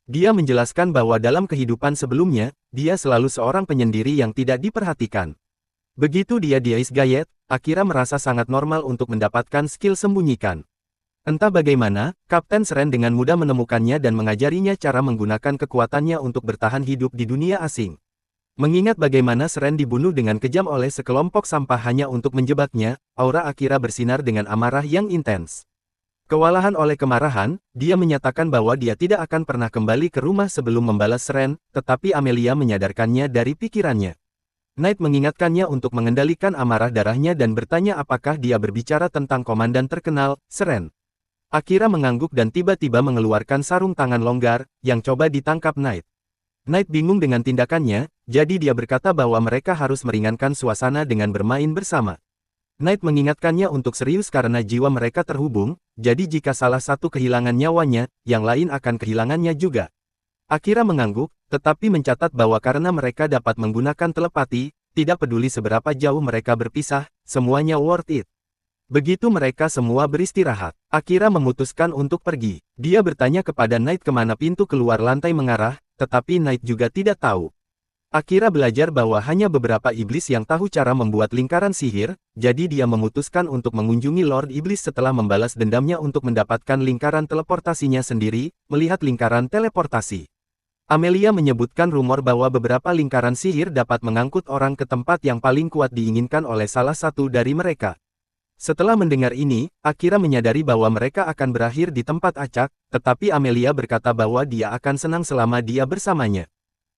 Speaker 1: Dia menjelaskan bahwa dalam kehidupan sebelumnya, dia selalu seorang penyendiri yang tidak diperhatikan. Begitu dia di Ice Gayet, Akira merasa sangat normal untuk mendapatkan skill sembunyikan. Entah bagaimana, Kapten Seren dengan mudah menemukannya dan mengajarinya cara menggunakan kekuatannya untuk bertahan hidup di dunia asing. Mengingat bagaimana Seren dibunuh dengan kejam oleh sekelompok sampah hanya untuk menjebaknya, aura Akira bersinar dengan amarah yang intens. Kewalahan oleh kemarahan, dia menyatakan bahwa dia tidak akan pernah kembali ke rumah sebelum membalas Seren, tetapi Amelia menyadarkannya dari pikirannya. Knight mengingatkannya untuk mengendalikan amarah darahnya dan bertanya apakah dia berbicara tentang komandan terkenal, Seren. Akira mengangguk dan tiba-tiba mengeluarkan sarung tangan longgar, yang coba ditangkap Knight. Knight bingung dengan tindakannya, jadi dia berkata bahwa mereka harus meringankan suasana dengan bermain bersama. Knight mengingatkannya untuk serius karena jiwa mereka terhubung, jadi jika salah satu kehilangan nyawanya, yang lain akan kehilangannya juga. Akira mengangguk, tetapi mencatat bahwa karena mereka dapat menggunakan telepati, tidak peduli seberapa jauh mereka berpisah, semuanya worth it. Begitu mereka semua beristirahat, Akira memutuskan untuk pergi. Dia bertanya kepada Knight kemana pintu keluar lantai mengarah, tetapi Knight juga tidak tahu. Akira belajar bahwa hanya beberapa iblis yang tahu cara membuat lingkaran sihir, jadi dia memutuskan untuk mengunjungi Lord Iblis setelah membalas dendamnya untuk mendapatkan lingkaran teleportasinya sendiri, melihat lingkaran teleportasi. Amelia menyebutkan rumor bahwa beberapa lingkaran sihir dapat mengangkut orang ke tempat yang paling kuat diinginkan oleh salah satu dari mereka. Setelah mendengar ini, Akira menyadari bahwa mereka akan berakhir di tempat acak, tetapi Amelia berkata bahwa dia akan senang selama dia bersamanya.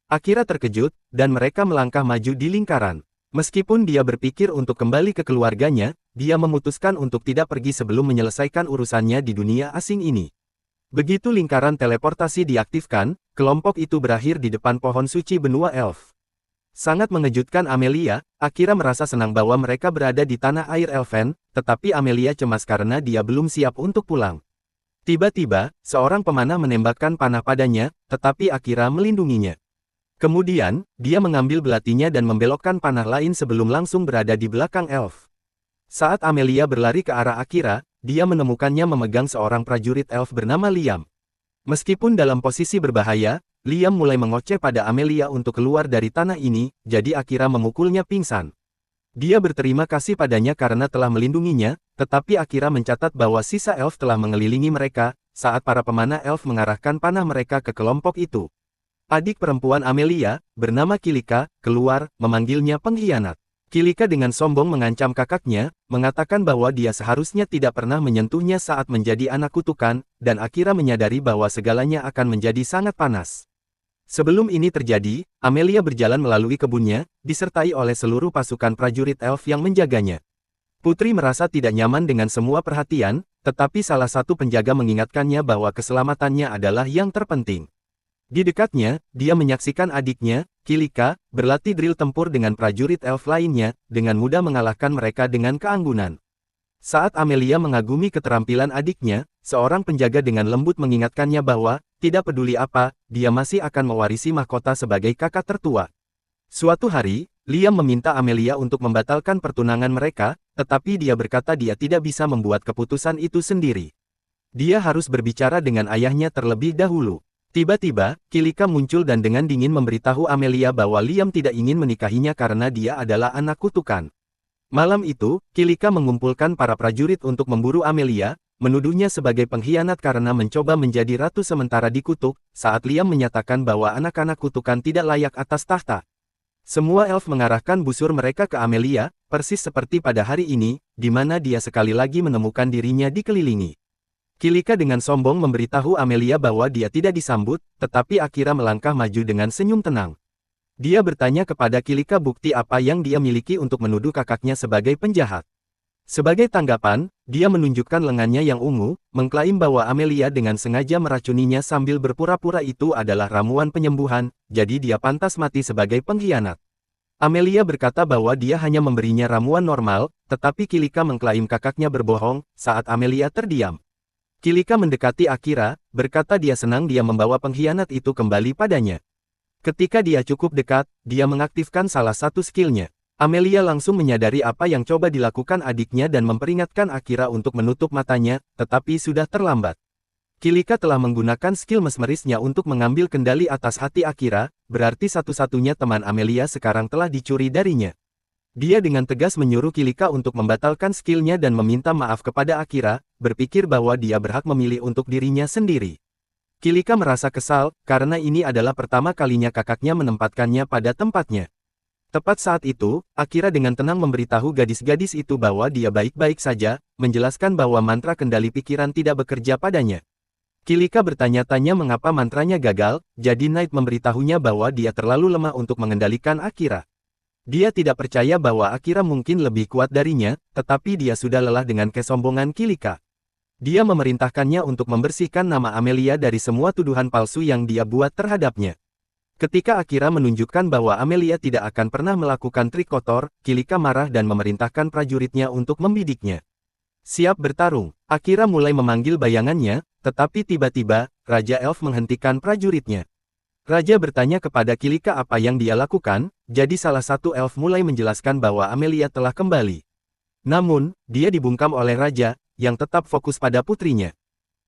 Speaker 1: Akira terkejut, dan mereka melangkah maju di lingkaran. Meskipun dia berpikir untuk kembali ke keluarganya, dia memutuskan untuk tidak pergi sebelum menyelesaikan urusannya di dunia asing ini. Begitu lingkaran teleportasi diaktifkan, kelompok itu berakhir di depan pohon suci benua elf. Sangat mengejutkan Amelia, Akira merasa senang bahwa mereka berada di tanah air Elfen, tetapi Amelia cemas karena dia belum siap untuk pulang. Tiba-tiba, seorang pemanah menembakkan panah padanya, tetapi Akira melindunginya. Kemudian, dia mengambil belatinya dan membelokkan panah lain sebelum langsung berada di belakang elf. Saat Amelia berlari ke arah Akira, dia menemukannya memegang seorang prajurit elf bernama Liam. Meskipun dalam posisi berbahaya, Liam mulai mengoceh pada Amelia untuk keluar dari tanah ini, jadi Akira memukulnya pingsan. Dia berterima kasih padanya karena telah melindunginya, tetapi Akira mencatat bahwa sisa elf telah mengelilingi mereka, saat para pemanah elf mengarahkan panah mereka ke kelompok itu. Adik perempuan Amelia, bernama Kilika, keluar, memanggilnya pengkhianat. Kilika dengan sombong mengancam kakaknya, mengatakan bahwa dia seharusnya tidak pernah menyentuhnya saat menjadi anak kutukan, dan Akira menyadari bahwa segalanya akan menjadi sangat panas. Sebelum ini terjadi, Amelia berjalan melalui kebunnya, disertai oleh seluruh pasukan prajurit elf yang menjaganya. Putri merasa tidak nyaman dengan semua perhatian, tetapi salah satu penjaga mengingatkannya bahwa keselamatannya adalah yang terpenting. Di dekatnya, dia menyaksikan adiknya, Kilika, berlatih drill tempur dengan prajurit elf lainnya, dengan mudah mengalahkan mereka dengan keanggunan. Saat Amelia mengagumi keterampilan adiknya, seorang penjaga dengan lembut mengingatkannya bahwa, tidak peduli apa, dia masih akan mewarisi mahkota sebagai kakak tertua. Suatu hari, Liam meminta Amelia untuk membatalkan pertunangan mereka, tetapi dia berkata dia tidak bisa membuat keputusan itu sendiri. Dia harus berbicara dengan ayahnya terlebih dahulu. Tiba-tiba, Kilika muncul dan dengan dingin memberitahu Amelia bahwa Liam tidak ingin menikahinya karena dia adalah anak kutukan. Malam itu, Kilika mengumpulkan para prajurit untuk memburu Amelia, menuduhnya sebagai pengkhianat karena mencoba menjadi ratu sementara dikutuk, saat Liam menyatakan bahwa anak-anak kutukan tidak layak atas tahta. Semua elf mengarahkan busur mereka ke Amelia, persis seperti pada hari ini, di mana dia sekali lagi menemukan dirinya dikelilingi. Kilika dengan sombong memberitahu Amelia bahwa dia tidak disambut, tetapi Akira melangkah maju dengan senyum tenang. Dia bertanya kepada Kilika bukti apa yang dia miliki untuk menuduh kakaknya sebagai penjahat. Sebagai tanggapan, dia menunjukkan lengannya yang ungu, mengklaim bahwa Amelia dengan sengaja meracuninya sambil berpura-pura itu adalah ramuan penyembuhan, jadi dia pantas mati sebagai pengkhianat. Amelia berkata bahwa dia hanya memberinya ramuan normal, tetapi Kilika mengklaim kakaknya berbohong, saat Amelia terdiam. Kilika mendekati Akira, berkata dia senang dia membawa pengkhianat itu kembali padanya. Ketika dia cukup dekat, dia mengaktifkan salah satu skillnya. Amelia langsung menyadari apa yang coba dilakukan adiknya dan memperingatkan Akira untuk menutup matanya, tetapi sudah terlambat. Kilika telah menggunakan skill mesmerisnya untuk mengambil kendali atas hati Akira, berarti satu-satunya teman Amelia sekarang telah dicuri darinya. Dia dengan tegas menyuruh Kilika untuk membatalkan skillnya dan meminta maaf kepada Akira, berpikir bahwa dia berhak memilih untuk dirinya sendiri. Kilika merasa kesal, karena ini adalah pertama kalinya kakaknya menempatkannya pada tempatnya. Tepat saat itu, Akira dengan tenang memberitahu gadis-gadis itu bahwa dia baik-baik saja, menjelaskan bahwa mantra kendali pikiran tidak bekerja padanya. Kilika bertanya-tanya mengapa mantranya gagal, jadi Knight memberitahunya bahwa dia terlalu lemah untuk mengendalikan Akira. Dia tidak percaya bahwa Akira mungkin lebih kuat darinya, tetapi dia sudah lelah dengan kesombongan Kilika. Dia memerintahkannya untuk membersihkan nama Amelia dari semua tuduhan palsu yang dia buat terhadapnya. Ketika Akira menunjukkan bahwa Amelia tidak akan pernah melakukan trik kotor, Kilika marah dan memerintahkan prajuritnya untuk membidiknya. Siap bertarung, Akira mulai memanggil bayangannya, tetapi tiba-tiba, Raja Elf menghentikan prajuritnya. Raja bertanya kepada Kilika apa yang dia lakukan, jadi salah satu elf mulai menjelaskan bahwa Amelia telah kembali. Namun, dia dibungkam oleh Raja, yang tetap fokus pada putrinya.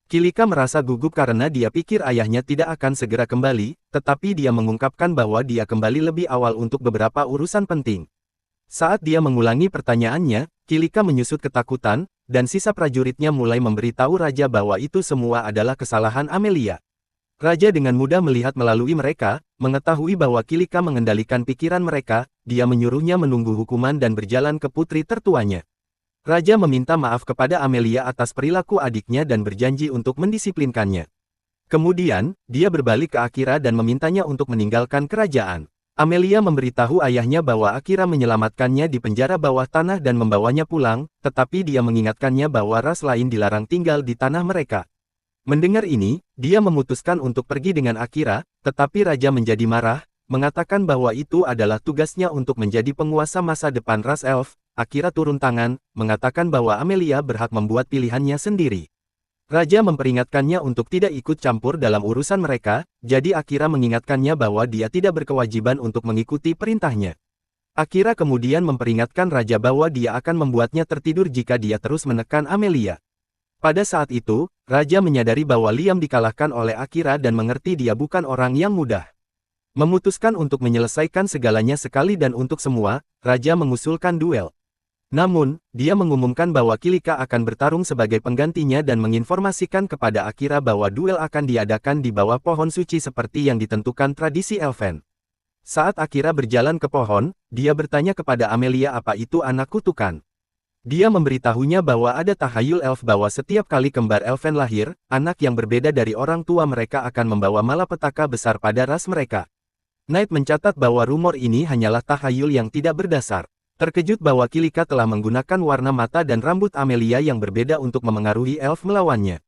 Speaker 1: Kilika merasa gugup karena dia pikir ayahnya tidak akan segera kembali, tetapi dia mengungkapkan bahwa dia kembali lebih awal untuk beberapa urusan penting. Saat dia mengulangi pertanyaannya, Kilika menyusut ketakutan, dan sisa prajuritnya mulai memberitahu Raja bahwa itu semua adalah kesalahan Amelia. Raja dengan mudah melihat melalui mereka, mengetahui bahwa Kilika mengendalikan pikiran mereka, dia menyuruhnya menunggu hukuman dan berjalan ke putri tertuanya. Raja meminta maaf kepada Amelia atas perilaku adiknya dan berjanji untuk mendisiplinkannya. Kemudian, dia berbalik ke Akira dan memintanya untuk meninggalkan kerajaan. Amelia memberitahu ayahnya bahwa Akira menyelamatkannya di penjara bawah tanah dan membawanya pulang, tetapi dia mengingatkannya bahwa ras lain dilarang tinggal di tanah mereka. Mendengar ini, dia memutuskan untuk pergi dengan Akira, tetapi Raja menjadi marah, mengatakan bahwa itu adalah tugasnya untuk menjadi penguasa masa depan ras elf. Akira turun tangan, mengatakan bahwa Amelia berhak membuat pilihannya sendiri. Raja memperingatkannya untuk tidak ikut campur dalam urusan mereka, jadi Akira mengingatkannya bahwa dia tidak berkewajiban untuk mengikuti perintahnya. Akira kemudian memperingatkan Raja bahwa dia akan membuatnya tertidur jika dia terus menekan Amelia. Pada saat itu, Raja menyadari bahwa Liam dikalahkan oleh Akira dan mengerti dia bukan orang yang mudah. Memutuskan untuk menyelesaikan segalanya sekali dan untuk semua, Raja mengusulkan duel. Namun, dia mengumumkan bahwa Kilika akan bertarung sebagai penggantinya dan menginformasikan kepada Akira bahwa duel akan diadakan di bawah pohon suci seperti yang ditentukan tradisi Elfen. Saat Akira berjalan ke pohon, dia bertanya kepada Amelia apa itu anak kutukan. Dia memberitahunya bahwa ada tahayul elf bahwa setiap kali kembar Elfen lahir, anak yang berbeda dari orang tua mereka akan membawa malapetaka besar pada ras mereka. Knight mencatat bahwa rumor ini hanyalah tahayul yang tidak berdasar. Terkejut bahwa Kilika telah menggunakan warna mata dan rambut Amelia yang berbeda untuk memengaruhi elf melawannya.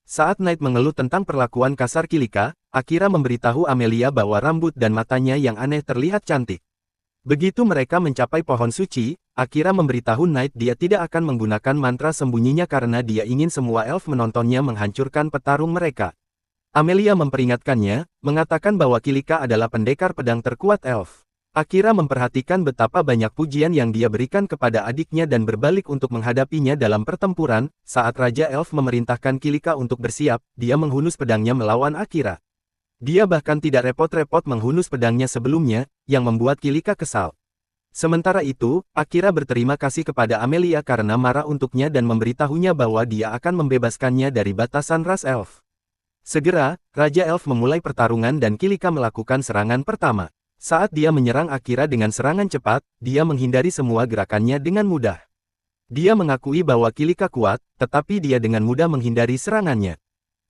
Speaker 1: Saat Knight mengeluh tentang perlakuan kasar Kilika, Akira memberitahu Amelia bahwa rambut dan matanya yang aneh terlihat cantik. Begitu mereka mencapai pohon suci, Akira memberitahu Knight dia tidak akan menggunakan mantra sembunyinya karena dia ingin semua elf menontonnya menghancurkan petarung mereka. Amelia memperingatkannya, mengatakan bahwa Kilika adalah pendekar pedang terkuat elf. Akira memperhatikan betapa banyak pujian yang dia berikan kepada adiknya dan berbalik untuk menghadapinya dalam pertempuran. Saat Raja Elf memerintahkan Kilika untuk bersiap, dia menghunus pedangnya melawan Akira. Dia bahkan tidak repot-repot menghunus pedangnya sebelumnya, yang membuat Kilika kesal. Sementara itu, Akira berterima kasih kepada Amelia karena marah untuknya dan memberitahunya bahwa dia akan membebaskannya dari batasan ras elf. Segera, Raja Elf memulai pertarungan dan Kilika melakukan serangan pertama. Saat dia menyerang Akira dengan serangan cepat, dia menghindari semua gerakannya dengan mudah. Dia mengakui bahwa Kilika kuat, tetapi dia dengan mudah menghindari serangannya.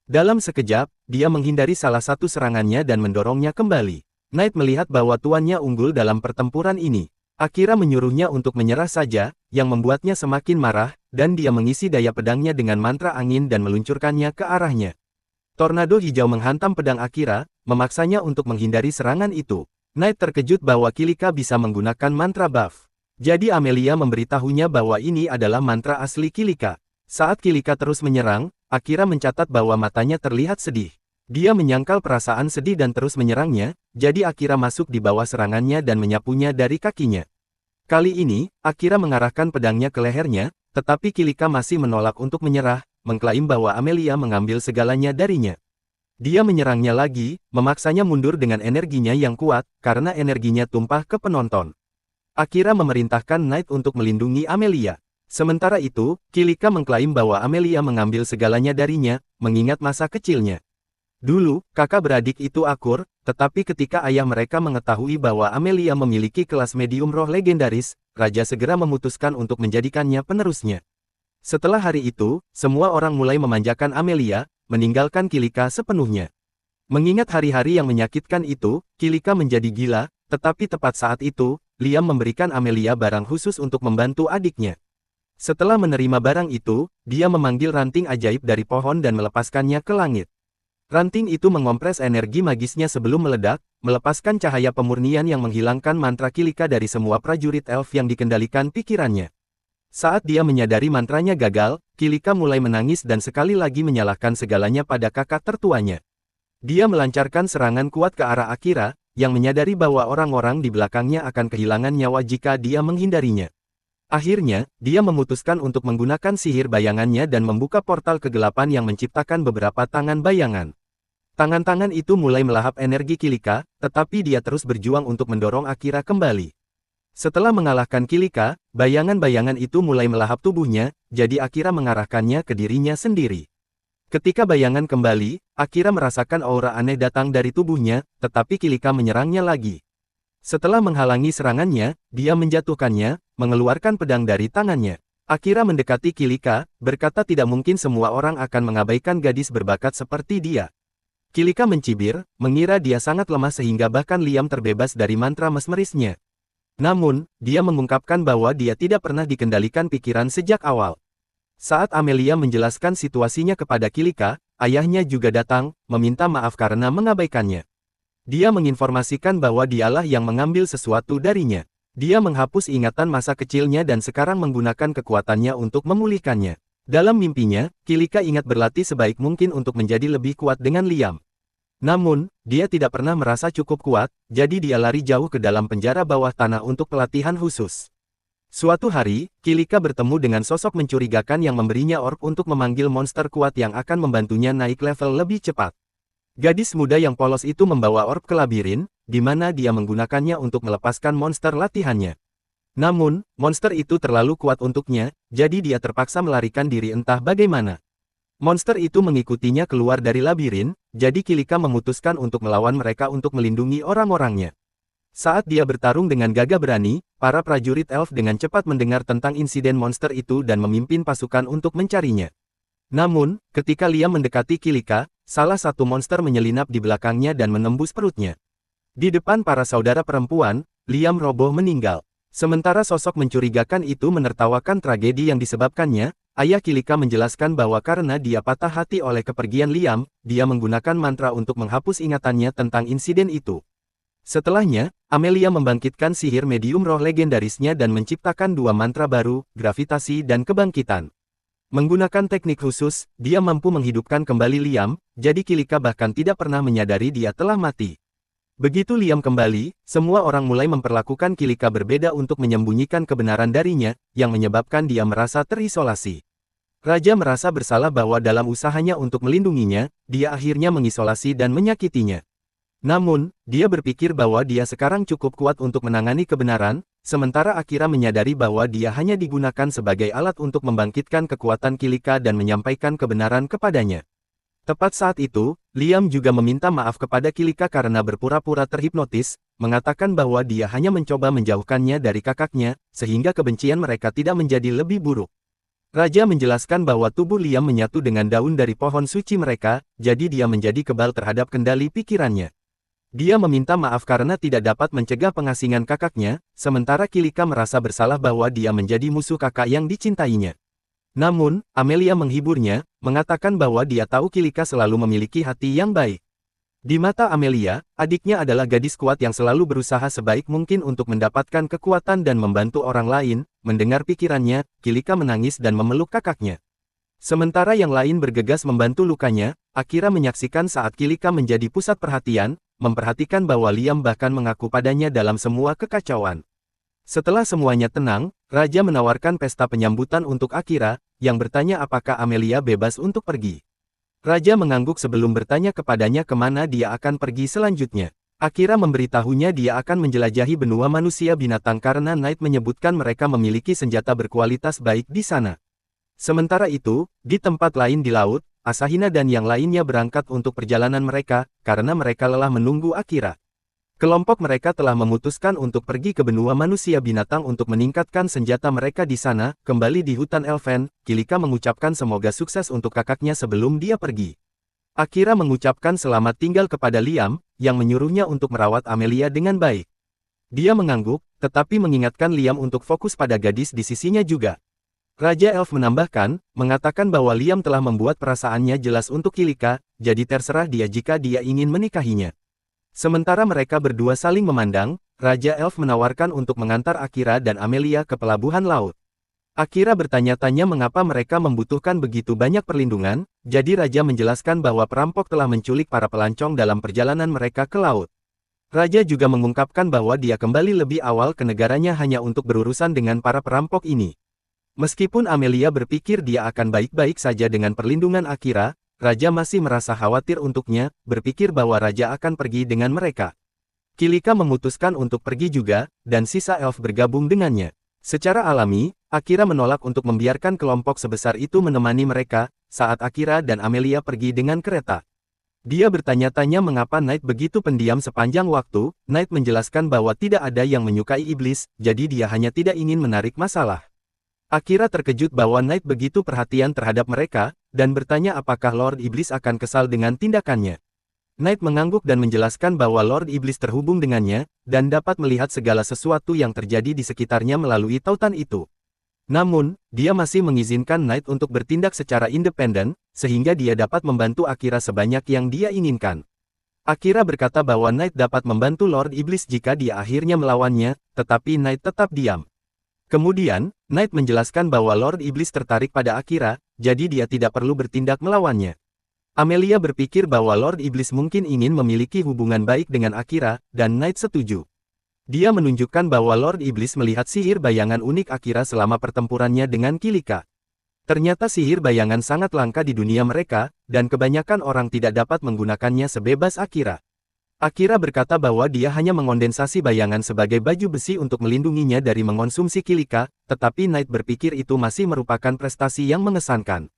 Speaker 1: Dalam sekejap, dia menghindari salah satu serangannya dan mendorongnya kembali. Knight melihat bahwa tuannya unggul dalam pertempuran ini. Akira menyuruhnya untuk menyerah saja, yang membuatnya semakin marah, dan dia mengisi daya pedangnya dengan mantra angin dan meluncurkannya ke arahnya. Tornado hijau menghantam pedang Akira, memaksanya untuk menghindari serangan itu. Knight terkejut bahwa Kilika bisa menggunakan mantra buff. Jadi Amelia memberitahunya bahwa ini adalah mantra asli Kilika. Saat Kilika terus menyerang, Akira mencatat bahwa matanya terlihat sedih. Dia menyangkal perasaan sedih dan terus menyerangnya, jadi Akira masuk di bawah serangannya dan menyapunya dari kakinya. Kali ini, Akira mengarahkan pedangnya ke lehernya, tetapi Kilika masih menolak untuk menyerah, mengklaim bahwa Amelia mengambil segalanya darinya. Dia menyerangnya lagi, memaksanya mundur dengan energinya yang kuat, karena energinya tumpah ke penonton. Akira memerintahkan Knight untuk melindungi Amelia. Sementara itu, Kilika mengklaim bahwa Amelia mengambil segalanya darinya, mengingat masa kecilnya. Dulu, kakak beradik itu akur, tetapi ketika ayah mereka mengetahui bahwa Amelia memiliki kelas medium roh legendaris, Raja segera memutuskan untuk menjadikannya penerusnya. Setelah hari itu, semua orang mulai memanjakan Amelia, meninggalkan Kilika sepenuhnya. Mengingat hari-hari yang menyakitkan itu, Kilika menjadi gila, tetapi tepat saat itu, Liam memberikan Amelia barang khusus untuk membantu adiknya. Setelah menerima barang itu, dia memanggil ranting ajaib dari pohon dan melepaskannya ke langit. Ranting itu mengompres energi magisnya sebelum meledak, melepaskan cahaya pemurnian yang menghilangkan mantra Kilika dari semua prajurit elf yang dikendalikan pikirannya. Saat dia menyadari mantranya gagal, Kilika mulai menangis dan sekali lagi menyalahkan segalanya pada kakak tertuanya. Dia melancarkan serangan kuat ke arah Akira, yang menyadari bahwa orang-orang di belakangnya akan kehilangan nyawa jika dia menghindarinya. Akhirnya, dia memutuskan untuk menggunakan sihir bayangannya dan membuka portal kegelapan yang menciptakan beberapa tangan bayangan. Tangan-tangan itu mulai melahap energi Kilika, tetapi dia terus berjuang untuk mendorong Akira kembali. Setelah mengalahkan Kilika, bayangan-bayangan itu mulai melahap tubuhnya, jadi Akira mengarahkannya ke dirinya sendiri. Ketika bayangan kembali, Akira merasakan aura aneh datang dari tubuhnya, tetapi Kilika menyerangnya lagi. Setelah menghalangi serangannya, dia menjatuhkannya, mengeluarkan pedang dari tangannya. Akira mendekati Kilika, berkata tidak mungkin semua orang akan mengabaikan gadis berbakat seperti dia. Kilika mencibir, mengira dia sangat lemah sehingga bahkan Liam terbebas dari mantra mesmerisnya. Namun, dia mengungkapkan bahwa dia tidak pernah dikendalikan pikiran sejak awal. Saat Amelia menjelaskan situasinya kepada Kilika, ayahnya juga datang, meminta maaf karena mengabaikannya. Dia menginformasikan bahwa dialah yang mengambil sesuatu darinya. Dia menghapus ingatan masa kecilnya dan sekarang menggunakan kekuatannya untuk memulihkannya. Dalam mimpinya, Kilika ingat berlatih sebaik mungkin untuk menjadi lebih kuat dengan Liam. Namun, dia tidak pernah merasa cukup kuat, jadi dia lari jauh ke dalam penjara bawah tanah untuk pelatihan khusus. Suatu hari, Kilika bertemu dengan sosok mencurigakan yang memberinya orb untuk memanggil monster kuat yang akan membantunya naik level lebih cepat. Gadis muda yang polos itu membawa orb ke labirin, di mana dia menggunakannya untuk melepaskan monster latihannya. Namun, monster itu terlalu kuat untuknya, jadi dia terpaksa melarikan diri entah bagaimana. Monster itu mengikutinya keluar dari labirin, jadi Kilika memutuskan untuk melawan mereka untuk melindungi orang-orangnya. Saat dia bertarung dengan gagah berani, para prajurit elf dengan cepat mendengar tentang insiden monster itu dan memimpin pasukan untuk mencarinya. Namun, ketika Liam mendekati Kilika, salah satu monster menyelinap di belakangnya dan menembus perutnya. Di depan para saudara perempuan, Liam roboh meninggal. Sementara sosok mencurigakan itu menertawakan tragedi yang disebabkannya, ayah Kilika menjelaskan bahwa karena dia patah hati oleh kepergian Liam, dia menggunakan mantra untuk menghapus ingatannya tentang insiden itu. Setelahnya, Amelia membangkitkan sihir medium roh legendarisnya dan menciptakan dua mantra baru, gravitasi dan kebangkitan. Menggunakan teknik khusus, dia mampu menghidupkan kembali Liam, jadi Kilika bahkan tidak pernah menyadari dia telah mati. Begitu Liam kembali, semua orang mulai memperlakukan Kilika berbeda untuk menyembunyikan kebenaran darinya, yang menyebabkan dia merasa terisolasi. Raja merasa bersalah bahwa dalam usahanya untuk melindunginya, dia akhirnya mengisolasi dan menyakitinya. Namun, dia berpikir bahwa dia sekarang cukup kuat untuk menangani kebenaran, sementara Akira menyadari bahwa dia hanya digunakan sebagai alat untuk membangkitkan kekuatan Kilika dan menyampaikan kebenaran kepadanya. Tepat saat itu, Liam juga meminta maaf kepada Kilika karena berpura-pura terhipnotis, mengatakan bahwa dia hanya mencoba menjauhkannya dari kakaknya, sehingga kebencian mereka tidak menjadi lebih buruk. Raja menjelaskan bahwa tubuh Liam menyatu dengan daun dari pohon suci mereka, jadi dia menjadi kebal terhadap kendali pikirannya. Dia meminta maaf karena tidak dapat mencegah pengasingan kakaknya, sementara Kilika merasa bersalah bahwa dia menjadi musuh kakak yang dicintainya. Namun, Amelia menghiburnya, mengatakan bahwa dia tahu Kilika selalu memiliki hati yang baik. Di mata Amelia, adiknya adalah gadis kuat yang selalu berusaha sebaik mungkin untuk mendapatkan kekuatan dan membantu orang lain. Mendengar pikirannya, Kilika menangis dan memeluk kakaknya. Sementara yang lain bergegas membantu lukanya, Akira menyaksikan saat Kilika menjadi pusat perhatian, memperhatikan bahwa Liam bahkan mengaku padanya dalam semua kekacauan. Setelah semuanya tenang, Raja menawarkan pesta penyambutan untuk Akira, yang bertanya apakah Amelia bebas untuk pergi. Raja mengangguk sebelum bertanya kepadanya kemana dia akan pergi selanjutnya. Akira memberitahunya dia akan menjelajahi benua manusia binatang karena Knight menyebutkan mereka memiliki senjata berkualitas baik di sana. Sementara itu, di tempat lain di laut, Asahina dan yang lainnya berangkat untuk perjalanan mereka, karena mereka lelah menunggu Akira. Kelompok mereka telah memutuskan untuk pergi ke benua manusia binatang untuk meningkatkan senjata mereka di sana. Kembali di hutan Elven, Kilika mengucapkan semoga sukses untuk kakaknya sebelum dia pergi. Akira mengucapkan selamat tinggal kepada Liam, yang menyuruhnya untuk merawat Amelia dengan baik. Dia mengangguk, tetapi mengingatkan Liam untuk fokus pada gadis di sisinya juga. Raja Elf menambahkan, mengatakan bahwa Liam telah membuat perasaannya jelas untuk Kilika, jadi terserah dia jika dia ingin menikahinya. Sementara mereka berdua saling memandang, Raja Elf menawarkan untuk mengantar Akira dan Amelia ke pelabuhan laut. Akira bertanya-tanya mengapa mereka membutuhkan begitu banyak perlindungan, jadi Raja menjelaskan bahwa perampok telah menculik para pelancong dalam perjalanan mereka ke laut. Raja juga mengungkapkan bahwa dia kembali lebih awal ke negaranya hanya untuk berurusan dengan para perampok ini. Meskipun Amelia berpikir dia akan baik-baik saja dengan perlindungan Akira, Raja masih merasa khawatir untuknya, berpikir bahwa Raja akan pergi dengan mereka. Kilika memutuskan untuk pergi juga, dan sisa elf bergabung dengannya. Secara alami, Akira menolak untuk membiarkan kelompok sebesar itu menemani mereka, saat Akira dan Amelia pergi dengan kereta. Dia bertanya-tanya mengapa Knight begitu pendiam sepanjang waktu. Knight menjelaskan bahwa tidak ada yang menyukai iblis, jadi dia hanya tidak ingin menarik masalah. Akira terkejut bahwa Knight begitu perhatian terhadap mereka, dan bertanya apakah Lord Iblis akan kesal dengan tindakannya. Knight mengangguk dan menjelaskan bahwa Lord Iblis terhubung dengannya, dan dapat melihat segala sesuatu yang terjadi di sekitarnya melalui tautan itu. Namun, dia masih mengizinkan Knight untuk bertindak secara independen, sehingga dia dapat membantu Akira sebanyak yang dia inginkan. Akira berkata bahwa Knight dapat membantu Lord Iblis jika dia akhirnya melawannya, tetapi Knight tetap diam. Kemudian, Knight menjelaskan bahwa Lord Iblis tertarik pada Akira, jadi dia tidak perlu bertindak melawannya. Amelia berpikir bahwa Lord Iblis mungkin ingin memiliki hubungan baik dengan Akira, dan Knight setuju. Dia menunjukkan bahwa Lord Iblis melihat sihir bayangan unik Akira selama pertempurannya dengan Kilika. Ternyata sihir bayangan sangat langka di dunia mereka, dan kebanyakan orang tidak dapat menggunakannya sebebas Akira. Akira berkata bahwa dia hanya mengondensasi bayangan sebagai baju besi untuk melindunginya dari mengonsumsi Kilika, tetapi Knight berpikir itu masih merupakan prestasi yang mengesankan.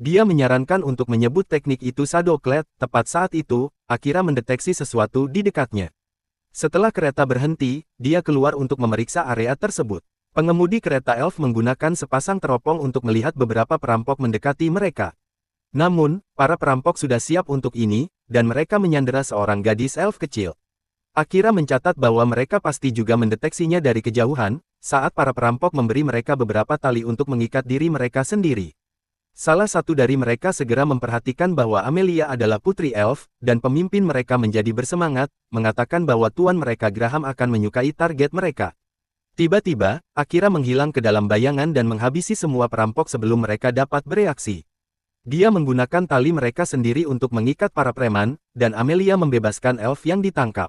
Speaker 1: Dia menyarankan untuk menyebut teknik itu Shadowclad. Tepat saat itu, Akira mendeteksi sesuatu di dekatnya. Setelah kereta berhenti, dia keluar untuk memeriksa area tersebut. Pengemudi kereta elf menggunakan sepasang teropong untuk melihat beberapa perampok mendekati mereka. Namun, para perampok sudah siap untuk ini, dan mereka menyandera seorang gadis elf kecil. Akira mencatat bahwa mereka pasti juga mendeteksinya dari kejauhan, saat para perampok memberi mereka beberapa tali untuk mengikat diri mereka sendiri. Salah satu dari mereka segera memperhatikan bahwa Amelia adalah putri elf, dan pemimpin mereka menjadi bersemangat, mengatakan bahwa tuan mereka Graham akan menyukai target mereka. Tiba-tiba, Akira menghilang ke dalam bayangan dan menghabisi semua perampok sebelum mereka dapat bereaksi. Dia menggunakan tali mereka sendiri untuk mengikat para preman, dan Amelia membebaskan elf yang ditangkap.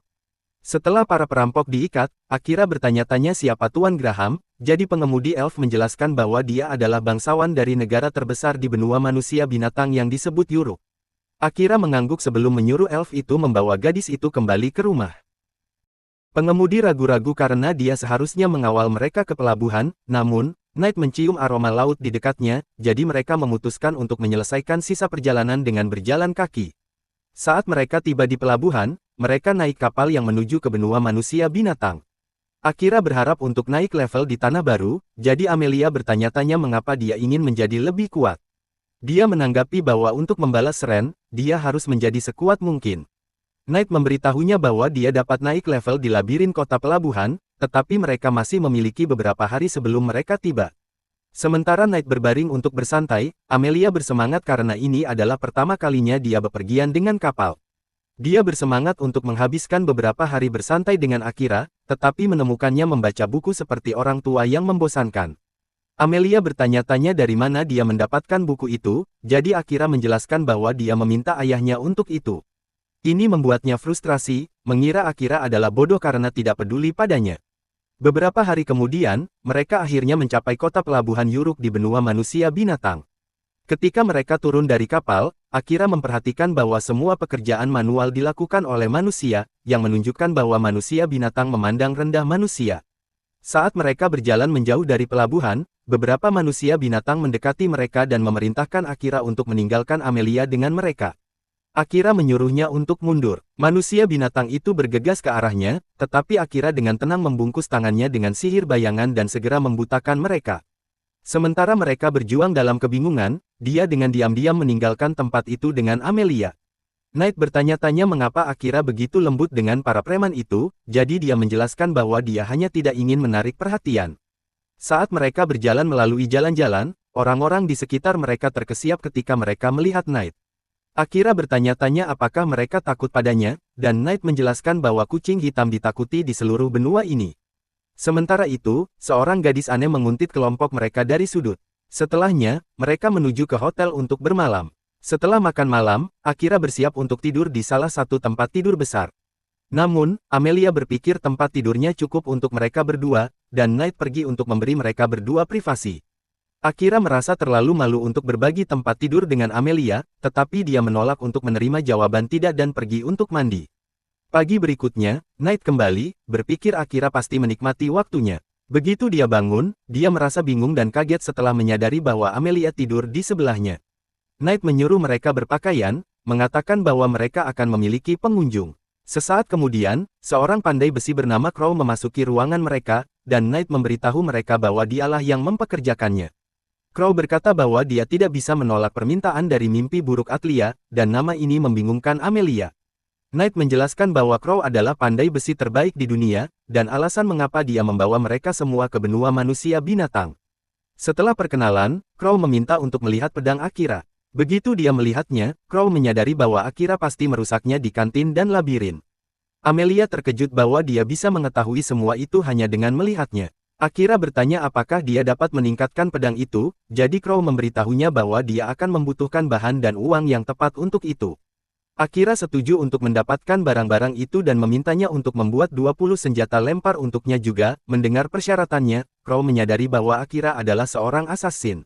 Speaker 1: Setelah para perampok diikat, Akira bertanya-tanya siapa Tuan Graham, jadi pengemudi elf menjelaskan bahwa dia adalah bangsawan dari negara terbesar di benua manusia binatang yang disebut Yuruk. Akira mengangguk sebelum menyuruh elf itu membawa gadis itu kembali ke rumah. Pengemudi ragu-ragu karena dia seharusnya mengawal mereka ke pelabuhan, namun, Knight mencium aroma laut di dekatnya, jadi mereka memutuskan untuk menyelesaikan sisa perjalanan dengan berjalan kaki. Saat mereka tiba di pelabuhan, mereka naik kapal yang menuju ke benua manusia binatang. Akira berharap untuk naik level di tanah baru, jadi Amelia bertanya-tanya mengapa dia ingin menjadi lebih kuat. Dia menanggapi bahwa untuk membalas Ren, dia harus menjadi sekuat mungkin. Knight memberitahunya bahwa dia dapat naik level di labirin kota pelabuhan, tetapi mereka masih memiliki beberapa hari sebelum mereka tiba. Sementara Knight berbaring untuk bersantai, Amelia bersemangat karena ini adalah pertama kalinya dia bepergian dengan kapal. Dia bersemangat untuk menghabiskan beberapa hari bersantai dengan Akira, tetapi menemukannya membaca buku seperti orang tua yang membosankan. Amelia bertanya-tanya dari mana dia mendapatkan buku itu, jadi Akira menjelaskan bahwa dia meminta ayahnya untuk itu. Ini membuatnya frustrasi, mengira Akira adalah bodoh karena tidak peduli padanya. Beberapa hari kemudian, mereka akhirnya mencapai kota pelabuhan Yuruk di benua manusia binatang. Ketika mereka turun dari kapal, Akira memperhatikan bahwa semua pekerjaan manual dilakukan oleh manusia, yang menunjukkan bahwa manusia binatang memandang rendah manusia. Saat mereka berjalan menjauh dari pelabuhan, beberapa manusia binatang mendekati mereka dan memerintahkan Akira untuk meninggalkan Amelia dengan mereka. Akira menyuruhnya untuk mundur. Manusia binatang itu bergegas ke arahnya, tetapi Akira dengan tenang membungkus tangannya dengan sihir bayangan dan segera membutakan mereka. Sementara mereka berjuang dalam kebingungan, dia dengan diam-diam meninggalkan tempat itu dengan Amelia. Knight bertanya-tanya mengapa Akira begitu lembut dengan para preman itu, jadi dia menjelaskan bahwa dia hanya tidak ingin menarik perhatian. Saat mereka berjalan melalui jalan-jalan, orang-orang di sekitar mereka terkesiap ketika mereka melihat Knight. Akira bertanya-tanya apakah mereka takut padanya, dan Knight menjelaskan bahwa kucing hitam ditakuti di seluruh benua ini. Sementara itu, seorang gadis aneh menguntit kelompok mereka dari sudut. Setelahnya, mereka menuju ke hotel untuk bermalam. Setelah makan malam, Akira bersiap untuk tidur di salah satu tempat tidur besar. Namun, Amelia berpikir tempat tidurnya cukup untuk mereka berdua, dan Knight pergi untuk memberi mereka berdua privasi. Akira merasa terlalu malu untuk berbagi tempat tidur dengan Amelia, tetapi dia menolak untuk menerima jawaban tidak dan pergi untuk mandi. Pagi berikutnya, Knight kembali, berpikir Akira pasti menikmati waktunya. Begitu dia bangun, dia merasa bingung dan kaget setelah menyadari bahwa Amelia tidur di sebelahnya. Knight menyuruh mereka berpakaian, mengatakan bahwa mereka akan memiliki pengunjung. Sesaat kemudian, seorang pandai besi bernama Crow memasuki ruangan mereka, dan Knight memberitahu mereka bahwa dialah yang mempekerjakannya. Crow berkata bahwa dia tidak bisa menolak permintaan dari mimpi buruk Atlia, dan nama ini membingungkan Amelia. Knight menjelaskan bahwa Crow adalah pandai besi terbaik di dunia, dan alasan mengapa dia membawa mereka semua ke benua manusia binatang. Setelah perkenalan, Crow meminta untuk melihat pedang Akira. Begitu dia melihatnya, Crow menyadari bahwa Akira pasti merusaknya di kantin dan labirin. Amelia terkejut bahwa dia bisa mengetahui semua itu hanya dengan melihatnya. Akira bertanya apakah dia dapat meningkatkan pedang itu, jadi Crow memberitahunya bahwa dia akan membutuhkan bahan dan uang yang tepat untuk itu. Akira setuju untuk mendapatkan barang-barang itu dan memintanya untuk membuat 20 senjata lempar untuknya juga. Mendengar persyaratannya, Crow menyadari bahwa Akira adalah seorang assassin.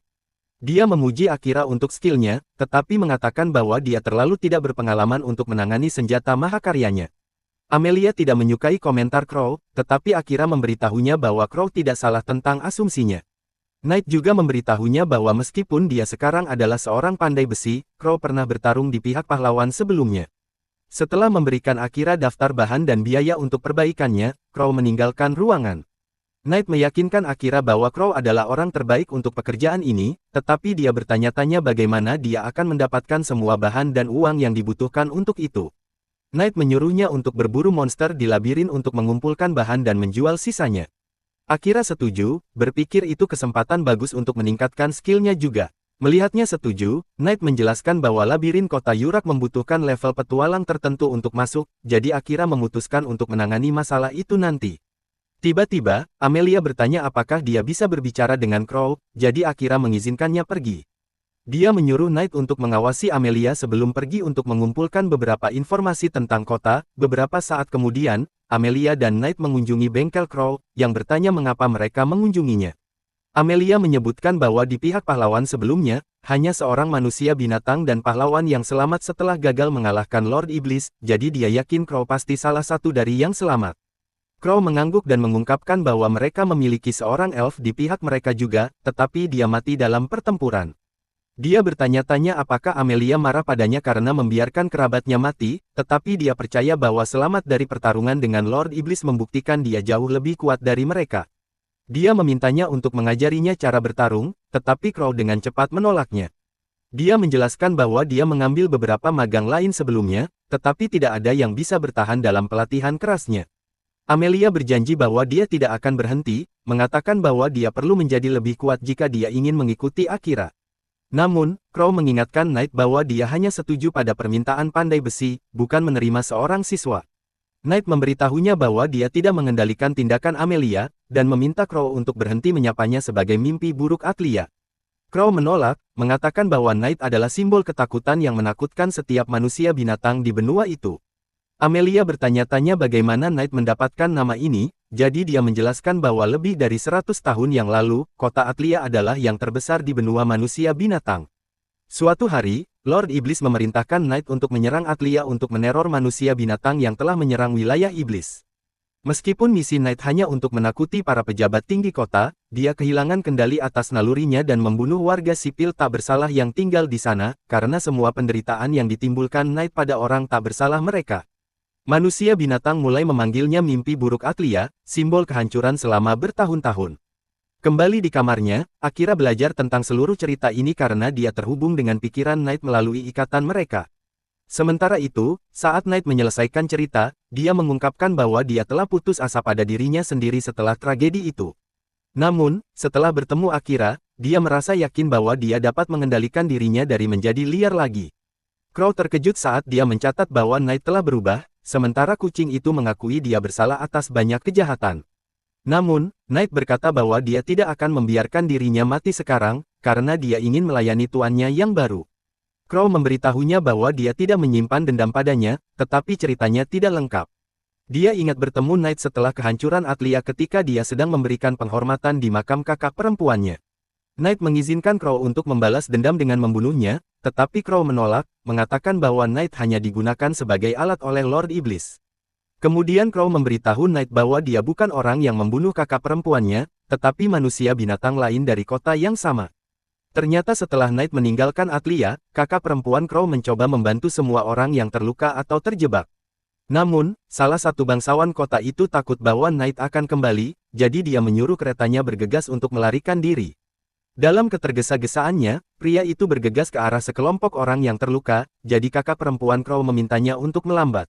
Speaker 1: Dia memuji Akira untuk skillnya, tetapi mengatakan bahwa dia terlalu tidak berpengalaman untuk menangani senjata mahakaryanya. Amelia tidak menyukai komentar Crow, tetapi Akira memberitahunya bahwa Crow tidak salah tentang asumsinya. Knight juga memberitahunya bahwa meskipun dia sekarang adalah seorang pandai besi, Crow pernah bertarung di pihak pahlawan sebelumnya. Setelah memberikan Akira daftar bahan dan biaya untuk perbaikannya, Crow meninggalkan ruangan. Knight meyakinkan Akira bahwa Crow adalah orang terbaik untuk pekerjaan ini, tetapi dia bertanya-tanya bagaimana dia akan mendapatkan semua bahan dan uang yang dibutuhkan untuk itu. Knight menyuruhnya untuk berburu monster di labirin untuk mengumpulkan bahan dan menjual sisanya. Akira setuju, berpikir itu kesempatan bagus untuk meningkatkan skillnya juga. Melihatnya setuju, Knight menjelaskan bahwa labirin kota Yurak membutuhkan level petualang tertentu untuk masuk, jadi Akira memutuskan untuk menangani masalah itu nanti. Tiba-tiba, Amelia bertanya apakah dia bisa berbicara dengan Crow, jadi Akira mengizinkannya pergi. Dia menyuruh Knight untuk mengawasi Amelia sebelum pergi untuk mengumpulkan beberapa informasi tentang kota. Beberapa saat kemudian, Amelia dan Knight mengunjungi bengkel Crow, yang bertanya mengapa mereka mengunjunginya. Amelia menyebutkan bahwa di pihak pahlawan sebelumnya, hanya seorang manusia binatang dan pahlawan yang selamat setelah gagal mengalahkan Lord Iblis, jadi dia yakin Crow pasti salah satu dari yang selamat. Crow mengangguk dan mengungkapkan bahwa mereka memiliki seorang elf di pihak mereka juga, tetapi dia mati dalam pertempuran. Dia bertanya-tanya apakah Amelia marah padanya karena membiarkan kerabatnya mati, tetapi dia percaya bahwa selamat dari pertarungan dengan Lord Iblis membuktikan dia jauh lebih kuat dari mereka. Dia memintanya untuk mengajarinya cara bertarung, tetapi Crow dengan cepat menolaknya. Dia menjelaskan bahwa dia mengambil beberapa magang lain sebelumnya, tetapi tidak ada yang bisa bertahan dalam pelatihan kerasnya. Amelia berjanji bahwa dia tidak akan berhenti, mengatakan bahwa dia perlu menjadi lebih kuat jika dia ingin mengikuti Akira. Namun, Crow mengingatkan Knight bahwa dia hanya setuju pada permintaan pandai besi, bukan menerima seorang siswa. Knight memberitahunya bahwa dia tidak mengendalikan tindakan Amelia, dan meminta Crow untuk berhenti menyapanya sebagai mimpi buruk Atlia. Crow menolak, mengatakan bahwa Knight adalah simbol ketakutan yang menakutkan setiap manusia binatang di benua itu. Amelia bertanya-tanya bagaimana Knight mendapatkan nama ini, jadi dia menjelaskan bahwa lebih dari 100 tahun yang lalu, kota Atlia adalah yang terbesar di benua manusia binatang. Suatu hari, Lord Iblis memerintahkan Knight untuk menyerang Atlia untuk meneror manusia binatang yang telah menyerang wilayah Iblis. Meskipun misi Knight hanya untuk menakuti para pejabat tinggi kota, dia kehilangan kendali atas nalurinya dan membunuh warga sipil tak bersalah yang tinggal di sana, karena semua penderitaan yang ditimbulkan Knight pada orang tak bersalah mereka. Manusia binatang mulai memanggilnya mimpi buruk Atlia, simbol kehancuran selama bertahun-tahun. Kembali di kamarnya, Akira belajar tentang seluruh cerita ini karena dia terhubung dengan pikiran Knight melalui ikatan mereka. Sementara itu, saat Knight menyelesaikan cerita, dia mengungkapkan bahwa dia telah putus asa pada dirinya sendiri setelah tragedi itu. Namun, setelah bertemu Akira, dia merasa yakin bahwa dia dapat mengendalikan dirinya dari menjadi liar lagi. Crow terkejut saat dia mencatat bahwa Knight telah berubah, sementara kucing itu mengakui dia bersalah atas banyak kejahatan. Namun, Knight berkata bahwa dia tidak akan membiarkan dirinya mati sekarang, karena dia ingin melayani tuannya yang baru. Crow memberitahunya bahwa dia tidak menyimpan dendam padanya, tetapi ceritanya tidak lengkap. Dia ingat bertemu Knight setelah kehancuran Atlia ketika dia sedang memberikan penghormatan di makam kakak perempuannya. Knight mengizinkan Crow untuk membalas dendam dengan membunuhnya, tetapi Crow menolak, mengatakan bahwa Knight hanya digunakan sebagai alat oleh Lord Iblis. Kemudian Crow memberitahu Knight bahwa dia bukan orang yang membunuh kakak perempuannya, tetapi manusia binatang lain dari kota yang sama. Ternyata setelah Knight meninggalkan Atlia, kakak perempuan Crow mencoba membantu semua orang yang terluka atau terjebak. Namun, salah satu bangsawan kota itu takut bahwa Knight akan kembali, jadi dia menyuruh keretanya bergegas untuk melarikan diri. Dalam ketergesa-gesaannya, pria itu bergegas ke arah sekelompok orang yang terluka, jadi kakak perempuan Crow memintanya untuk melambat.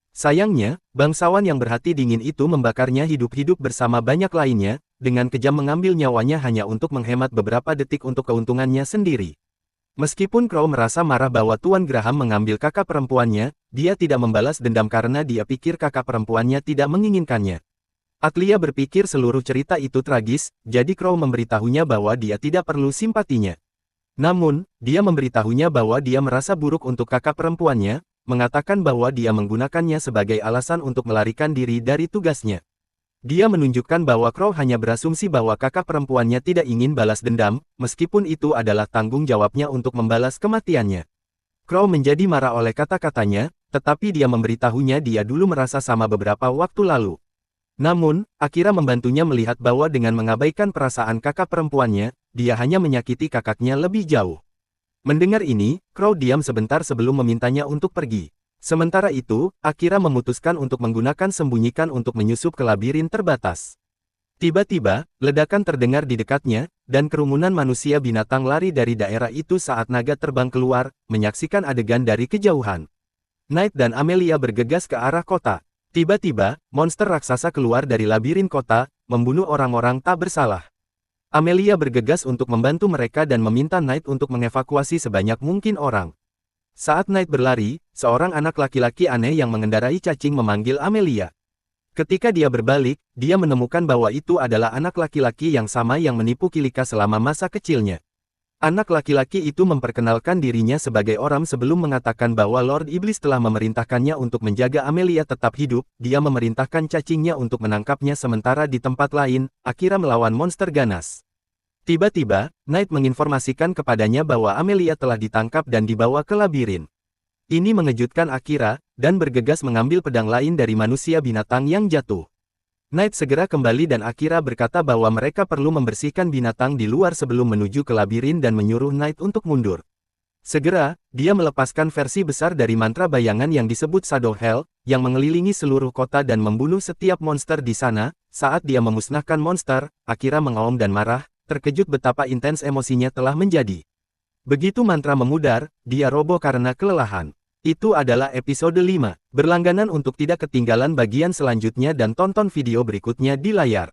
Speaker 1: Sayangnya, bangsawan yang berhati dingin itu membakarnya hidup-hidup bersama banyak lainnya, dengan kejam mengambil nyawanya hanya untuk menghemat beberapa detik untuk keuntungannya sendiri. Meskipun Crow merasa marah bahwa Tuan Graham mengambil kakak perempuannya, dia tidak membalas dendam karena dia pikir kakak perempuannya tidak menginginkannya. Atlia berpikir seluruh cerita itu tragis, jadi Crow memberitahunya bahwa dia tidak perlu simpatinya. Namun, dia memberitahunya bahwa dia merasa buruk untuk kakak perempuannya, mengatakan bahwa dia menggunakannya sebagai alasan untuk melarikan diri dari tugasnya. Dia menunjukkan bahwa Crow hanya berasumsi bahwa kakak perempuannya tidak ingin balas dendam, meskipun itu adalah tanggung jawabnya untuk membalas kematiannya. Crow menjadi marah oleh kata-katanya, tetapi dia memberitahunya dia dulu merasa sama beberapa waktu lalu. Namun, Akira membantunya melihat bahwa dengan mengabaikan perasaan kakak perempuannya, dia hanya menyakiti kakaknya lebih jauh. Mendengar ini, Crow diam sebentar sebelum memintanya untuk pergi. Sementara itu, Akira memutuskan untuk menggunakan sembunyikan untuk menyusup ke labirin terbatas. Tiba-tiba, ledakan terdengar di dekatnya, dan kerumunan manusia binatang lari dari daerah itu saat naga terbang keluar, menyaksikan adegan dari kejauhan. Knight dan Amelia bergegas ke arah kota. Tiba-tiba, monster raksasa keluar dari labirin kota, membunuh orang-orang tak bersalah. Amelia bergegas untuk membantu mereka dan meminta Knight untuk mengevakuasi sebanyak mungkin orang. Saat Knight berlari, seorang anak laki-laki aneh yang mengendarai cacing memanggil Amelia. Ketika dia berbalik, dia menemukan bahwa itu adalah anak laki-laki yang sama yang menipu Kilika selama masa kecilnya. Anak laki-laki itu memperkenalkan dirinya sebagai orang sebelum mengatakan bahwa Lord Iblis telah memerintahkannya untuk menjaga Amelia tetap hidup. Dia memerintahkan cacingnya untuk menangkapnya sementara di tempat lain, Akira melawan monster ganas. Tiba-tiba, Knight menginformasikan kepadanya bahwa Amelia telah ditangkap dan dibawa ke labirin. Ini mengejutkan Akira, dan bergegas mengambil pedang lain dari manusia binatang yang jatuh. Knight segera kembali dan Akira berkata bahwa mereka perlu membersihkan binatang di luar sebelum menuju ke labirin dan menyuruh Knight untuk mundur. Segera, dia melepaskan versi besar dari mantra bayangan yang disebut Shadow Hell, yang mengelilingi seluruh kota dan membunuh setiap monster di sana. Saat dia memusnahkan monster, Akira mengaum dan marah, terkejut betapa intens emosinya telah menjadi. Begitu mantra memudar, dia roboh karena kelelahan. Itu adalah episode 5. Berlangganan untuk tidak ketinggalan bagian selanjutnya dan tonton video berikutnya di layar.